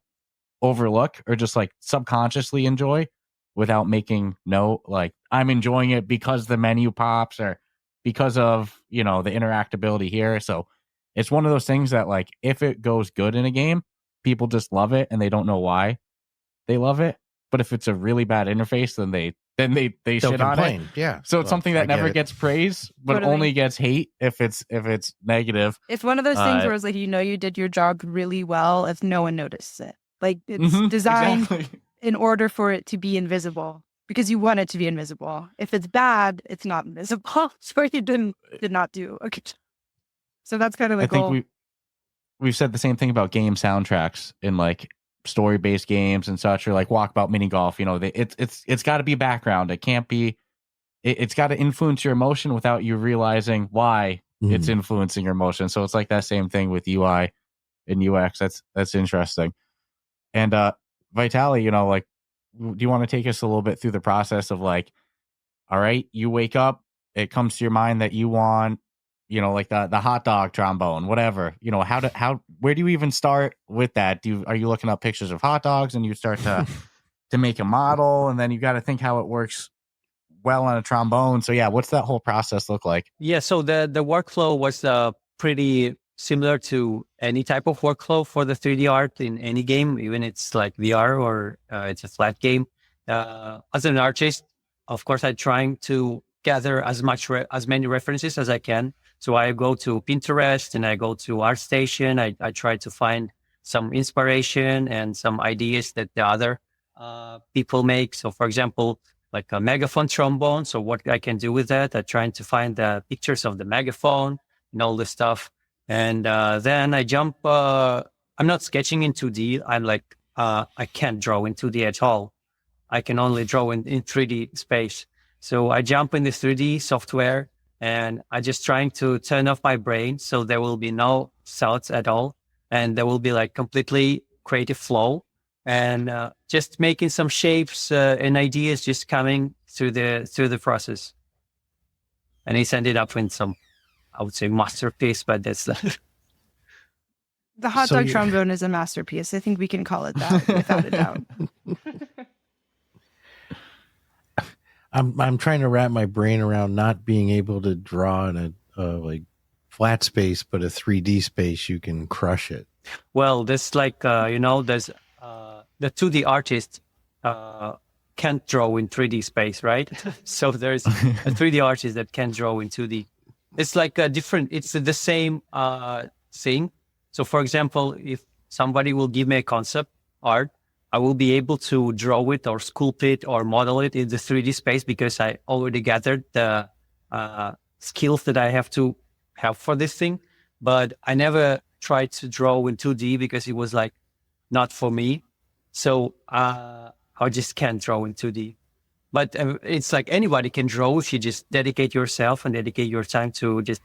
overlook or just like subconsciously enjoy without making note. Like I'm enjoying it because the menu pops or because of, the interactability here. So it's one of those things that like, if it goes good in a game, people just love it and they don't know why they love it. But if it's a really bad interface, then they They'll shit on it. complain. Yeah. So it's something that never gets praise, but Totally. only gets hate if it's negative. It's one of those things where it's like, you did your job really well if no one notices it. Like it's designed in order for it to be invisible because you want it to be invisible. If it's bad, it's not invisible. So you did not do a good job. So that's kind of the goal. I think we've said the same thing about game soundtracks in like story-based games and such, or like Walkabout Mini Golf. It's got to be background. It can't be. It's got to influence your emotion without you realizing why it's influencing your motion. So it's like that same thing with UI and UX. That's interesting. And Vitali, you know, like, do you want to take us a little bit through the process of like, all right, you wake up, it comes to your mind that you want, you know, like the hot dog trombone, whatever, you know, where do you even start with that? Are you looking up pictures of hot dogs and you start to make a model, and then you got to think how it works well on a trombone? So yeah, what's that whole process look like? Yeah, so the workflow was pretty similar to any type of workflow for the 3D art in any game, even it's like VR or it's a flat game. As an artist, of course, I'm trying to gather as many references as I can. So I go to Pinterest and I go to ArtStation. I try to find some inspiration and some ideas that the other people make. So for example, like a megaphone trombone. So what I can do with that, I'm trying to find the pictures of the megaphone and all this stuff. And then I jump, I'm not sketching in 2D. I'm like, I can't draw in 2D at all. I can only draw in 3D space. So I jump in the 3D software and I just trying to turn off my brain. So there will be no thoughts at all. And there will be like completely creative flow and just making some shapes and ideas just coming through the process. And it's ended up in some, I would say, masterpiece, but that's The hot dog trombone is a masterpiece. I think we can call it that without a doubt. I'm trying to wrap my brain around not being able to draw in a like flat space, but a 3D space. You can crush it. Well, there's like there's the 2D artist can't draw in 3D space, right? So there's a 3D artist that can draw in 2D. It's like a different. It's the same thing. So, for example, if somebody will give me a concept art, I will be able to draw it or sculpt it or model it in the 3D space because I already gathered the skills that I have to have for this thing. But I never tried to draw in 2D because it was like not for me. So I just can't draw in 2D. But it's like anybody can draw if you just dedicate yourself and dedicate your time to just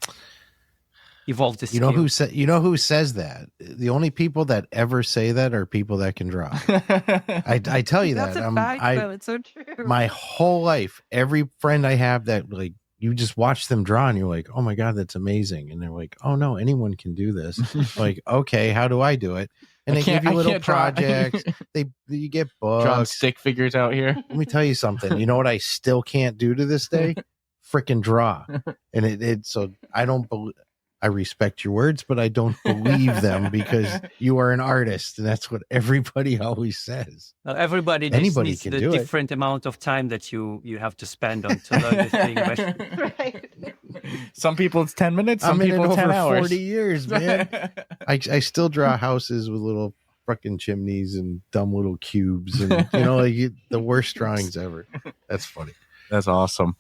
evolve this. You know who says that? The only people that ever say that are people that can draw. I tell you That's that. a fact, though. It's so true. My whole life, every friend I have that like you just watch them draw and you're like, oh my God, that's amazing. And they're like, oh no, anyone can do this. Like, okay, how do I do it? And they give you little projects. You get books. Drawing stick figures out here. Let me tell you something. You know what I still can't do to this day? Freaking draw. And so I don't believe. I respect your words, but I don't believe them because you are an artist, and that's what everybody always says. Anybody needs the different amount of time that you have to spend on to learn this thing. Right. Some people it's 10 minutes. Some people it's 10 over hours. 40 years, man. I still draw houses with little fucking chimneys and dumb little cubes, and the worst drawings ever. That's funny. That's awesome.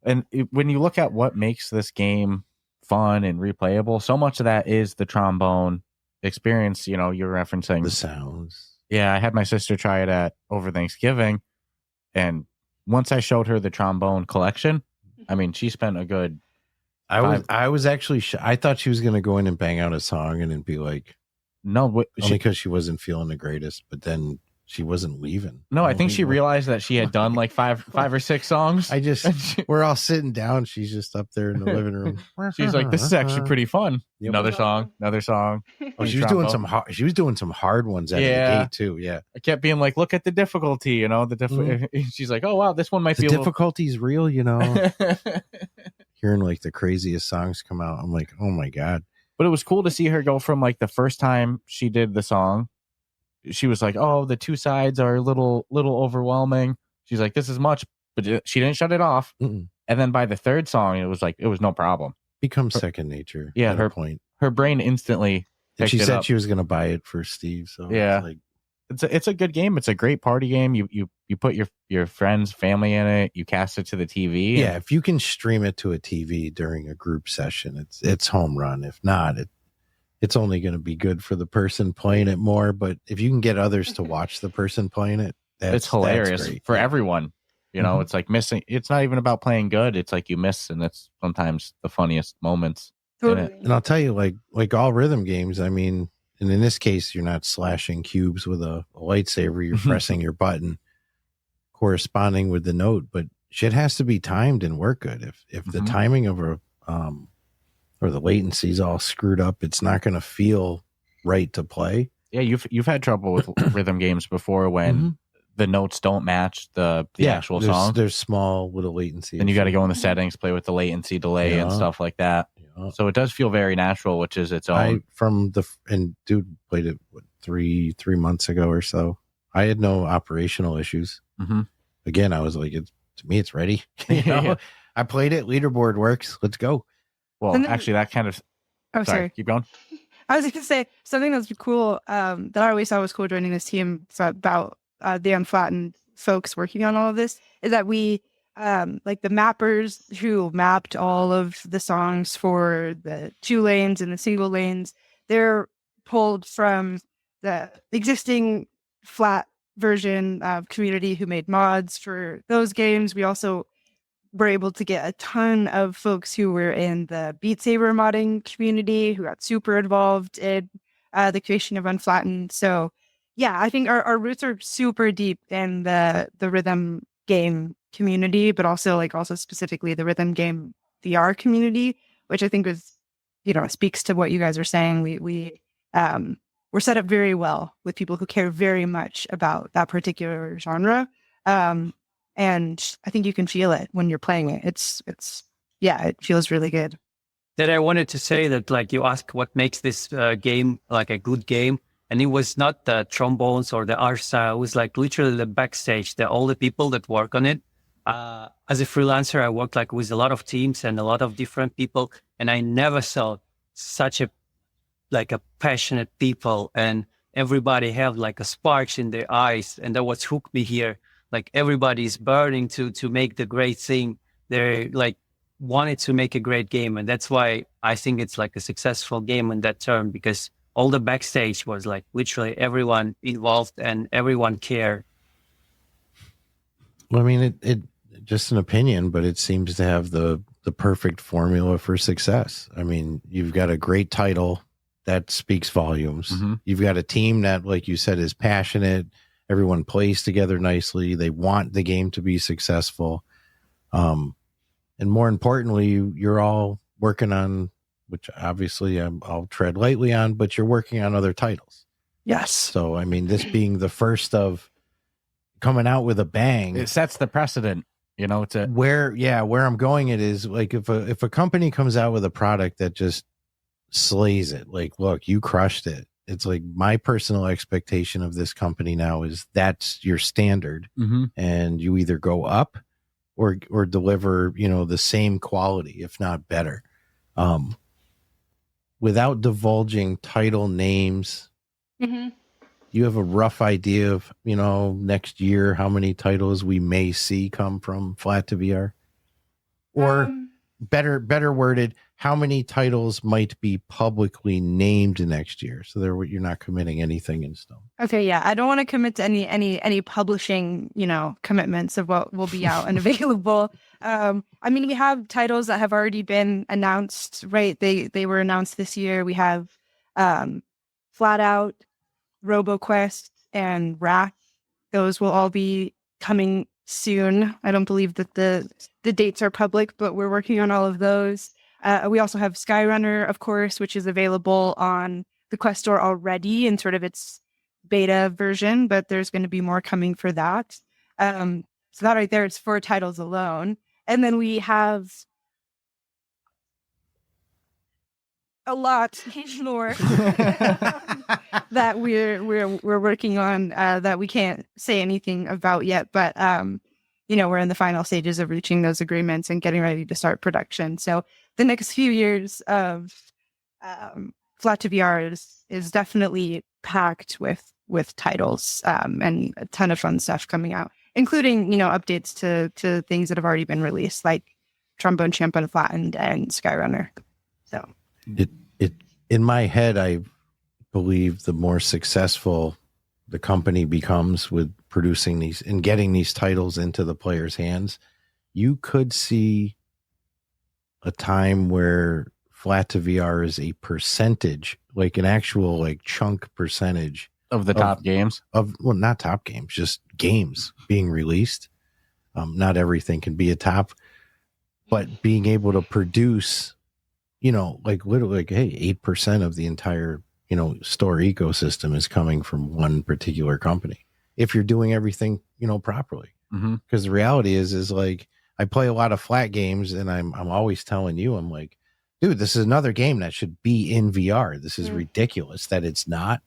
And when you look at what makes this game fun and replayable, so much of that is the trombone experience. You're referencing the sounds. Yeah, I had my sister try it over Thanksgiving, and once I showed her the trombone collection, I mean, she spent a good. I was actually. I thought she was going to go in and bang out a song and then be like, no, only because she wasn't feeling the greatest. But then she wasn't leaving. No, I think she realized that she had done like five or six songs. We're all sitting down. She's just up there in the living room. She's like, "This is actually pretty fun." Yep. Another song. Oh, she was doing some hard. She was doing some hard ones at the gate too. Yeah, I kept being like, "Look at the difficulty." She's like, "Oh wow, this one might be." The difficulty's real. Hearing like the craziest songs come out, I'm like, "Oh my God!" But it was cool to see her go from like the first time she did the song. She was like, "Oh, the two sides are a little overwhelming." She's like, "This is much," but she didn't shut it off. Mm-mm. And then by the third song, it was no problem. Becomes second nature. Yeah, her point. Her brain instantly. And she said she was going to buy it for Steve. So yeah, it's a good game. It's a great party game. You put your friends, family in it. You cast it to the TV. Yeah, if you can stream it to a TV during a group session, it's home run. If not, it's only going to be good for the person playing it more. But if you can get others to watch the person playing it, it's hilarious for everyone. It's like missing. It's not even about playing good. It's like you miss, and that's sometimes the funniest moments. Totally. And I'll tell you, like all rhythm games, I mean, and in this case, you're not slashing cubes with a lightsaber, you're pressing your button corresponding with the note, but shit has to be timed and work good. If the timing of a or the latency is all screwed up, it's not going to feel right to play. Yeah, you've had trouble with rhythm games before when the notes don't match the actual song. There's small little latency. Then you got to go in the settings, play with the latency delay and stuff like that. Yeah. So it does feel very natural, which is its own. Dude played it 3 months ago or so. I had no operational issues. Again, I was like, to me, it's ready. You know? I played it. Leaderboard works. Let's go. Well, actually, that kind of. Oh, sorry. Keep going. I was going to say something that's cool that I always thought was cool joining this team about the Unflattened folks working on all of this is that we, like the mappers who mapped all of the songs for the 2 lanes and the single lanes, they're pulled from the existing flat version community who made mods for those games. We also were able to get a ton of folks who were in the Beat Saber modding community who got super involved in the creation of Unflattened. So yeah, I think our roots are super deep in the rhythm game community, but also specifically the rhythm game VR community, which I think is, speaks to what you guys are saying. We're set up very well with people who care very much about that particular genre. And I think you can feel it when you're playing it. It feels really good. That I wanted to say that, like, you ask what makes this game like a good game, and it was not the trombones or the art style. It was like literally the backstage, all the people that work on it. As a freelancer, I worked with a lot of teams and a lot of different people, and I never saw such a passionate people, and everybody have a sparks in their eyes, and that was hooked me here. Like, everybody's burning to make the great thing. They're wanted to make a great game. And that's why I think it's a successful game in that term, because all the backstage was literally everyone involved and everyone cared. Well, I mean, it just an opinion, but it seems to have the perfect formula for success. I mean, you've got a great title that speaks volumes. You've got a team that, like you said, is passionate. Everyone plays together nicely. They want the game to be successful. And more importantly, you're all working on, which obviously I'll tread lightly on, but you're working on other titles. Yes. So, I mean, this being the first of coming out with a bang. It sets the precedent. It's where I'm going. It is like if a company comes out with a product that just slays it, look, you crushed it. It's like my personal expectation of this company now is that's your standard, and you either go up or deliver, the same quality, if not better, without divulging title names. You have a rough idea of, next year, how many titles we may see come from Flat2VR, or better worded, how many titles might be publicly named next year? So you're not committing anything in stone. Okay, yeah, I don't want to commit to any publishing, commitments of what will be out and available. I mean, we have titles that have already been announced, right? They were announced this year. We have Flat Out, RoboQuest, and Rack. Those will all be coming soon. I don't believe that the dates are public, but we're working on all of those. We also have Skyrunner, of course, which is available on the Quest Store already in sort of its beta version, but there's going to be more coming for that. So that right there, it's 4 titles alone. And then we have a lot more that we're working on that we can't say anything about yet, but we're in the final stages of reaching those agreements and getting ready to start production. So the next few years of Flat2VR is definitely packed with titles and a ton of fun stuff coming out, including updates to things that have already been released, like Trombone Champ Unflattened and Skyrunner. So it in my head, I believe the more successful the company becomes with producing these and getting these titles into the players' hands, you could see a time where Flat2VR is a percentage, like an actual like chunk percentage of the top games of, well, not top games, just games being released. Not everything can be a top, but being able to produce, you know, like literally like, hey, 8% of the entire, you know, store ecosystem is coming from one particular company. If you're doing everything, you know, properly. Because the reality is like, I play a lot of flat games and I'm always telling you, I'm like, dude, this is another game that should be in VR. This is ridiculous that it's not.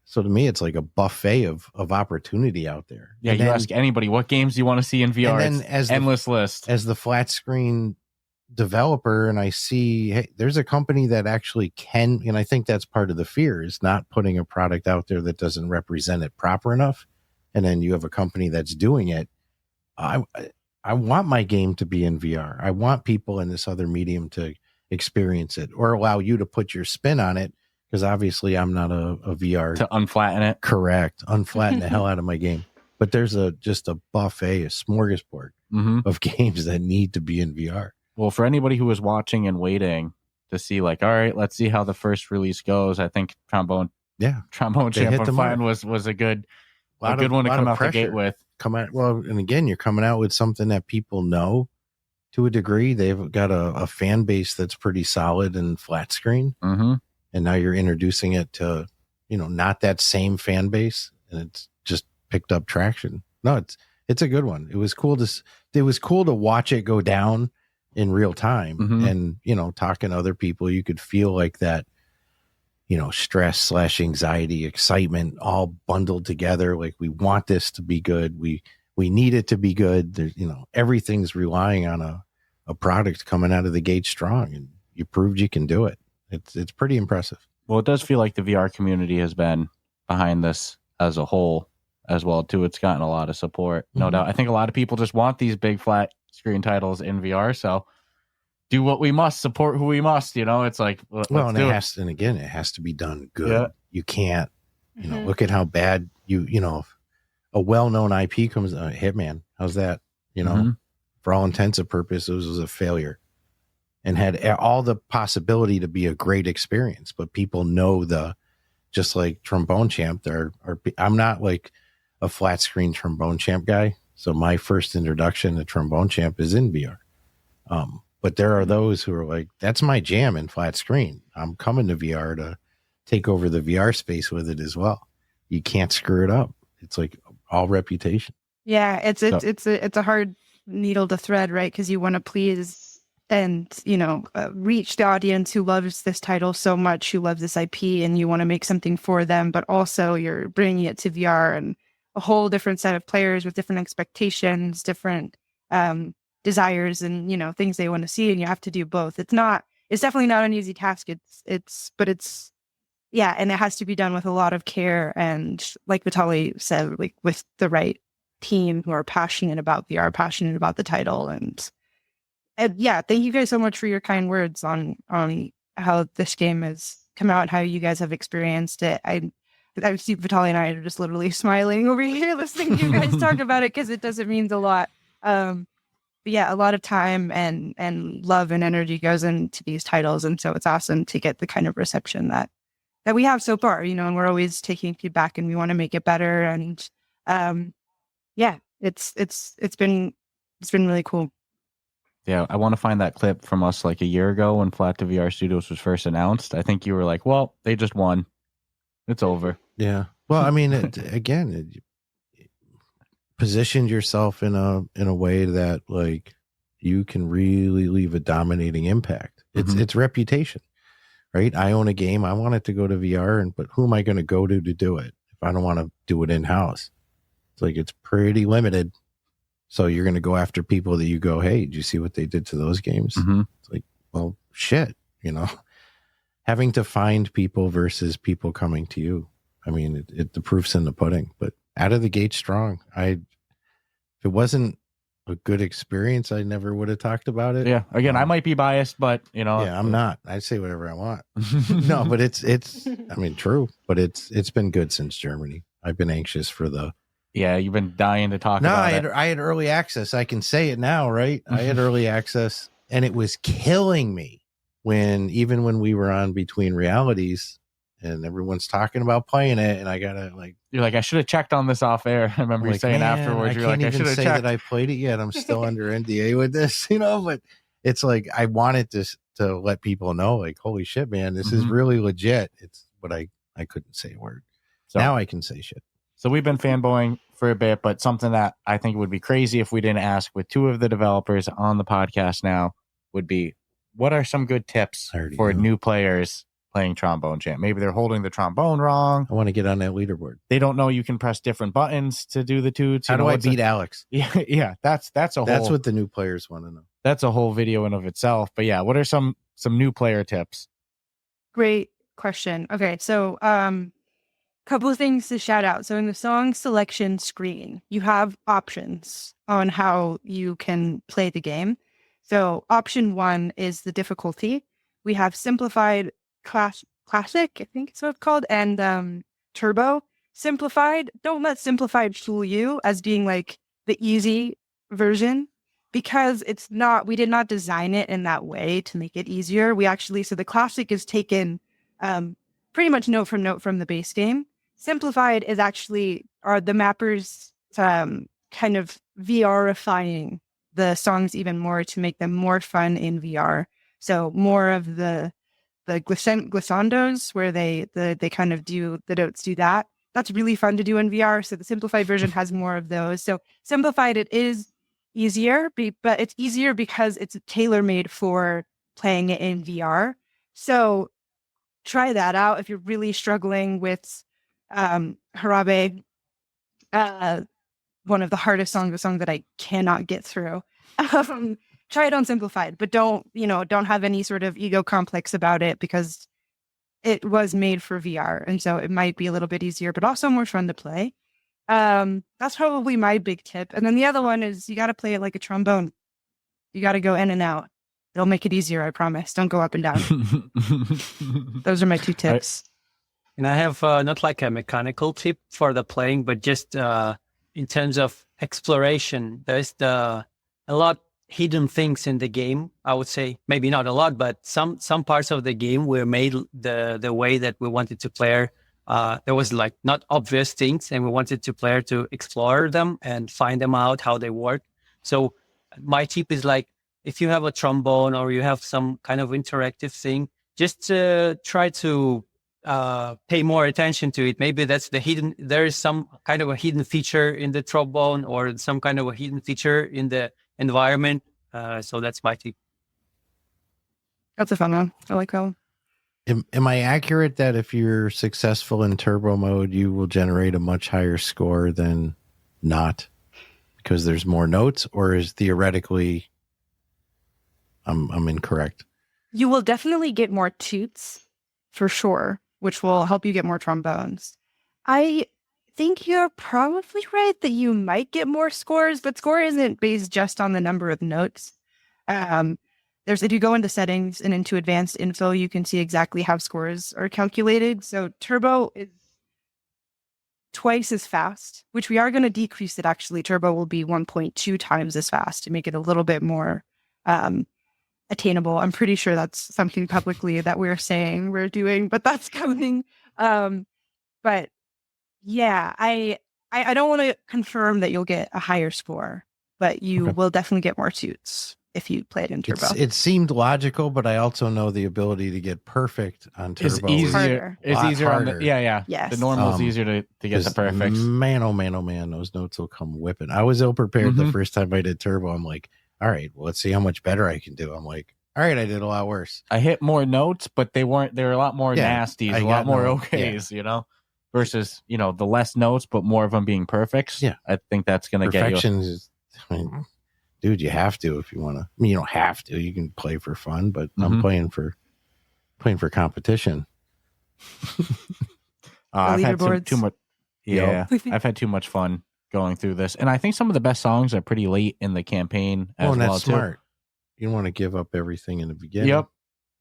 So to me, it's like a buffet of opportunity out there. Yeah, you ask anybody, what games do you want to see in VR? And then as endless list. As the flat screen developer, and I see, hey, there's a company that actually can, and I think that's part of the fear, is not putting a product out there that doesn't represent it proper enough. And then you have a company that's doing it. I want my game to be in VR. I want people in this other medium to experience it or allow you to put your spin on it. Because obviously I'm not a VR to unflatten it. Correct. Unflatten the hell out of my game. But there's just a buffet, a smorgasbord of games that need to be in VR. Well, for anybody who was watching and waiting to see, like, all right, let's see how the first release goes. I think Trombone Champ Unflattened was a good one to come out the gate with. Well, and again, you're coming out with something that people know to a degree. They've got a fan base that's pretty solid in flat screen. And now you're introducing it to, you know, not that same fan base, and it's just picked up traction. No, it's a good one. It was cool to watch it go down in real time, and you know, talking to other people, you could feel like that, you know, stress / anxiety, excitement, all bundled together. Like, we want this to be good. We need it to be good. There's, you know, everything's relying on a product coming out of the gate strong, and you proved you can do it. It's pretty impressive. Well, it does feel like the VR community has been behind this as a whole as well, too. It's gotten a lot of support, no doubt. I think a lot of people just want these big flat screen titles in VR. So do what we must, support who we must. You know, it's like, and it has to be done good. Yeah. You can't, you know, look at how bad you know, a well-known IP comes, Hitman. How's that? You know, for all intents and purposes, it was a failure. And had all the possibility to be a great experience, but people know just like Trombone Champ, I'm not like a flat screen Trombone Champ guy. So my first introduction to Trombone Champ is in VR. But there are those who are like, that's my jam in flat screen. I'm coming to VR to take over the VR space with it as well. You can't screw it up. It's like all reputation. Yeah, it's a hard needle to thread, right? Because you want to please and, you know, reach the audience who loves this title so much, who loves this IP, and you want to make something for them, but also you're bringing it to VR and a whole different set of players with different expectations, different desires, and, you know, things they want to see, and you have to do both. It's definitely not an easy task. Yeah, and it has to be done with a lot of care, and like Vitali said, like with the right team who are passionate about VR, passionate about the title, and yeah, thank you guys so much for your kind words on how this game has come out, how you guys have experienced it. I see Vitali and I are just literally smiling over here listening to you guys talk about it, because it does, it means a lot. But yeah, a lot of time and love and energy goes into these titles, and so it's awesome to get the kind of reception that we have so far, you know, and we're always taking feedback and we want to make it better. And yeah, it's been really cool. Yeah, I want to find that clip from us like a year ago when Flat2VR Studios was first announced. I think you were like, well, they just won. It's over. Yeah. Well, I mean, it positioned yourself in a way that like you can really leave a dominating impact. It's reputation, right? I own a game. I want it to go to VR, but who am I going to go to do it if I don't want to do it in-house? It's like, it's pretty limited. So you're going to go after people that you go, hey, did you see what they did to those games? It's like, well, shit, you know, having to find people versus people coming to you. I mean, the proof's in the pudding, but out of the gate strong. If it wasn't a good experience, I never would have talked about it. Yeah. Again, I might be biased, but you know, yeah, I'm not. I say whatever I want. No, but it's, I mean, true, but it's been good since Germany. I've been anxious for yeah, you've been dying to talk about it. I had early access. I can say it now, right? I had early access, and it was killing me even when we were on Between Realities and everyone's talking about playing it, and I gotta like, You're like, I should have checked on this off air. I remember you like, saying man, afterwards, you're like, I should have say checked. that I played it yet. I'm still under NDA with this, but it's like I wanted to let people know, like, holy shit, man, this is really legit. It's what I couldn't say a word. So now I can say shit. So we've been fanboying for a bit, but something that I think would be crazy if we didn't ask with two of the developers on the podcast now would be, what are some good tips for new players playing Trombone Champ? Maybe they're holding the trombone wrong. I want to get on that leaderboard. They don't know you can press different buttons to do the toots. How do I beat Alex? Yeah, that's what the new players want to know. That's a whole video in of itself. But yeah, what are some new player tips? Great question. Okay, so couple of things to shout out. So in the song selection screen, you have options on how you can play the game. So option 1 is the difficulty. We have simplified, classic, I think it's what it's called, and turbo. Simplified, don't let simplified fool you as being like the easy version, because it's not, we did not design it in that way to make it easier. We actually, so the classic is taken pretty much note from the base game. Simplified is actually, are the mappers kind of VR-ifying the songs even more to make them more fun in VR. So more of the glissandos where they kind of do, the notes do that. That's really fun to do in VR. So the simplified version has more of those. So simplified, it is easier, but it's easier because it's tailor-made for playing it in VR. So try that out if you're really struggling with Harabe, one of the hardest songs, a song that I cannot get through. Try it on simplified, but don't have any sort of ego complex about it, because it was made for VR, and so it might be a little bit easier, but also more fun to play. That's probably my big tip. And then the other one is you got to play it like a trombone. You got to go in and out. It'll make it easier, I promise. Don't go up and down. Those are my 2 tips. And I have not like a mechanical tip for the playing, but just in terms of exploration, there's a lot hidden things in the game. I would say maybe not a lot, but some parts of the game were made the way that we wanted to play. There was like not obvious things, and we wanted to player to explore them and find them out how they work. So my tip is like, if you have a trombone or you have some kind of interactive thing, just try to pay more attention to it. Maybe that's there is some kind of a hidden feature in the trombone or some kind of a hidden feature in the environment. So that's my tip. That's a fun one. I like that one. Am I accurate that if you're successful in turbo mode, you will generate a much higher score than not because there's more notes, or is theoretically I'm incorrect? You will definitely get more toots for sure, which will help you get more trombones. I think you're probably right that you might get more scores, but score isn't based just on the number of notes. If you go into settings and into advanced info, you can see exactly how scores are calculated. So turbo is twice as fast, which we are going to decrease it. Actually, turbo will be 1.2 times as fast to make it a little bit more attainable. I'm pretty sure that's something publicly that we're saying we're doing, but that's coming. But yeah, I don't want to confirm that you'll get a higher score, but you will definitely get more toots if you play it in turbo. It seemed logical, but I also know the ability to get perfect on turbo is easier. It's easier on the Yes. The normal is easier to get the perfect. Man, oh man, those notes will come whipping. I was ill prepared the first time I did turbo. I'm like, all right, well, let's see how much better I can do. I'm like, all right, I did a lot worse. I hit more notes, but they were a lot more nasties, a lot more okays, versus, the less notes, but more of them being perfects. Yeah. I think that's going to get you. Perfection is, dude, you have to if you want to. I mean, you don't have to. You can play for fun, but I'm playing for competition. I've had too much. Yeah, I've had too much fun going through this, and I think some of the best songs are pretty late in the campaign. And that's smart. You don't want to give up everything in the beginning. Yep.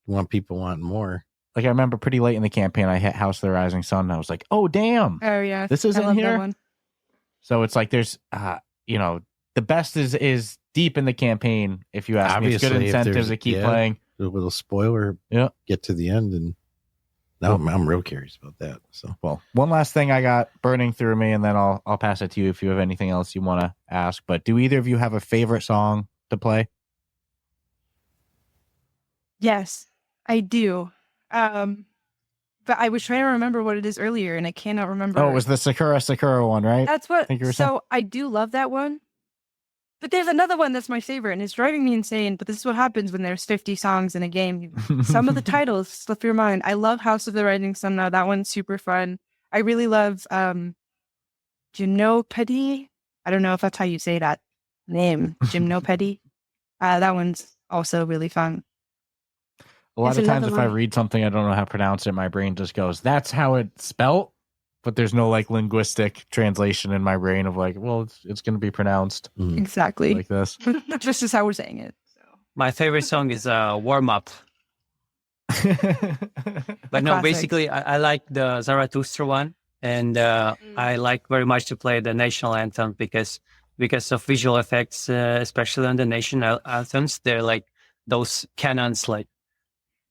You want people wanting more. Like, I remember pretty late in the campaign, I hit House of the Rising Sun, and I was like, oh, damn. Oh, yeah. This isn't here. So it's like there's, the best is deep in the campaign, if you ask me. It's good incentive to keep playing. a little spoiler. Yeah. Get to the end, and now I'm real curious about that. So, well, one last thing I got burning through me, and then I'll pass it to you if you have anything else you want to ask. But do either of you have a favorite song to play? Yes, I do. But I was trying to remember what it is earlier, and I cannot remember. Oh, it was the Sakura one, right? That's what. think you were saying? So I do love that one. But there's another one that's my favorite, and it's driving me insane. But this is what happens when there's 50 songs in a game. Some of the titles slip your mind. I love House of the Rising Sun now. That one's super fun. I really love Gymnopedy. I don't know if that's how you say that name. Gymnopedy. That one's also really fun. A lot There's of times another if I one. read something I don't know how to pronounce it, my brain just goes, that's how it's spelt. But there's no like linguistic translation in my brain of like, well, it's going to be pronounced Exactly. like this. That's just how we're saying it. So. My favorite song is Warm Up. But no, Classic. basically, I like the Zarathustra one. And I like very much to play the national anthem because of visual effects, especially on the national anthems. They're like those cannons like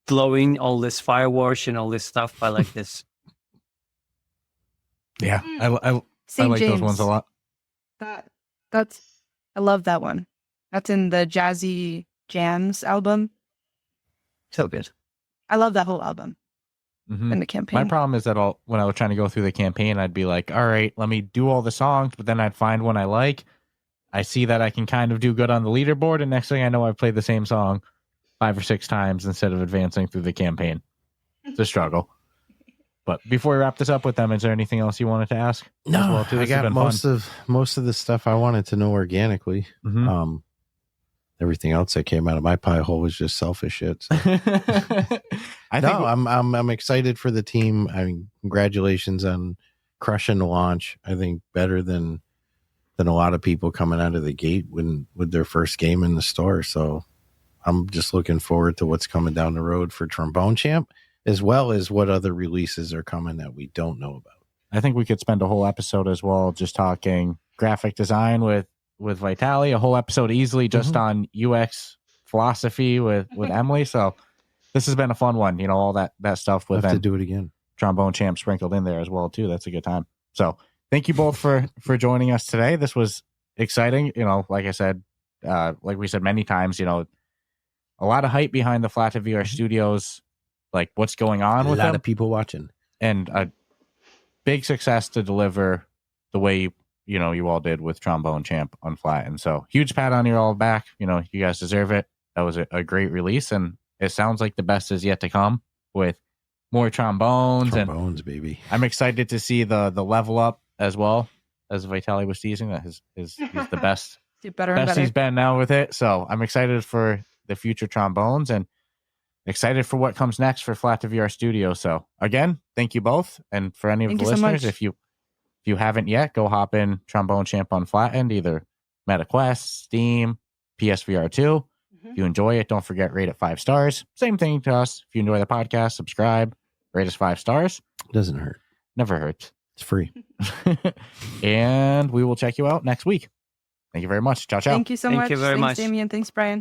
glowing, all this fireworks and all this stuff. I like this. Yeah, I St. like James. those ones a lot. That's I love that one. That's in the Jazzy Jams album. So good. I love that whole album Mhm. and the campaign. My problem is that when I was trying to go through the campaign, I'd be like, all right, let me do all the songs, but then I'd find one I like. I see that I can kind of do good on the leaderboard, and next thing I know, I've played the same song 5 or 6 times instead of advancing through the campaign. It's a struggle. But before we wrap this up with them, is there anything else you wanted to ask? no, as well, too? I This has got been most of the stuff I wanted to know organically. Mhm. Everything else that came out of my pie hole was just selfish shit. So. I think I'm excited for the team. I mean, congratulations on crushing the launch. I think better than a lot of people coming out of the gate with their first game in the store. So I'm just looking forward to what's coming down the road for Trombone Champ, as well as what other releases are coming that we don't know about. I think we could spend a whole episode as well just talking graphic design with Vitali, a whole episode easily just on UX philosophy with Emily. So this has been a fun one, all that stuff with We'll have to do it again. Trombone Champ sprinkled in there as well too. That's a good time. So thank you both for joining us today. This was exciting. Like I said, like we said many times, a lot of hype behind the Flat2VR Studios, like what's going on with them. A lot of people watching. And a big success to deliver the way you all did with Trombone Champ Unflattened. So huge pat on your all back. You guys deserve it. That was a great release, and it sounds like the best is yet to come with more trombones, baby. I'm excited to see the level up as well, as Vitali was teasing that he's the best Do better and best better. he's been now with it. So I'm excited for the future trombones and excited for what comes next for Flat2VR Studios. So again, thank you both. And for any of Thank the you so listeners, much. if you haven't yet, go hop in Trombone Champ Unflattened, either MetaQuest, Steam, PSVR 2. If you enjoy it, don't forget, rate it 5 stars. Same thing to us. If you enjoy the podcast, subscribe, rate us 5 stars. Doesn't hurt. Never hurts. It's free. And we will check you out next week. Thank you very much. Ciao, ciao. Thank you so Thank much. you very Thanks, much. Damien. Thanks, Brian.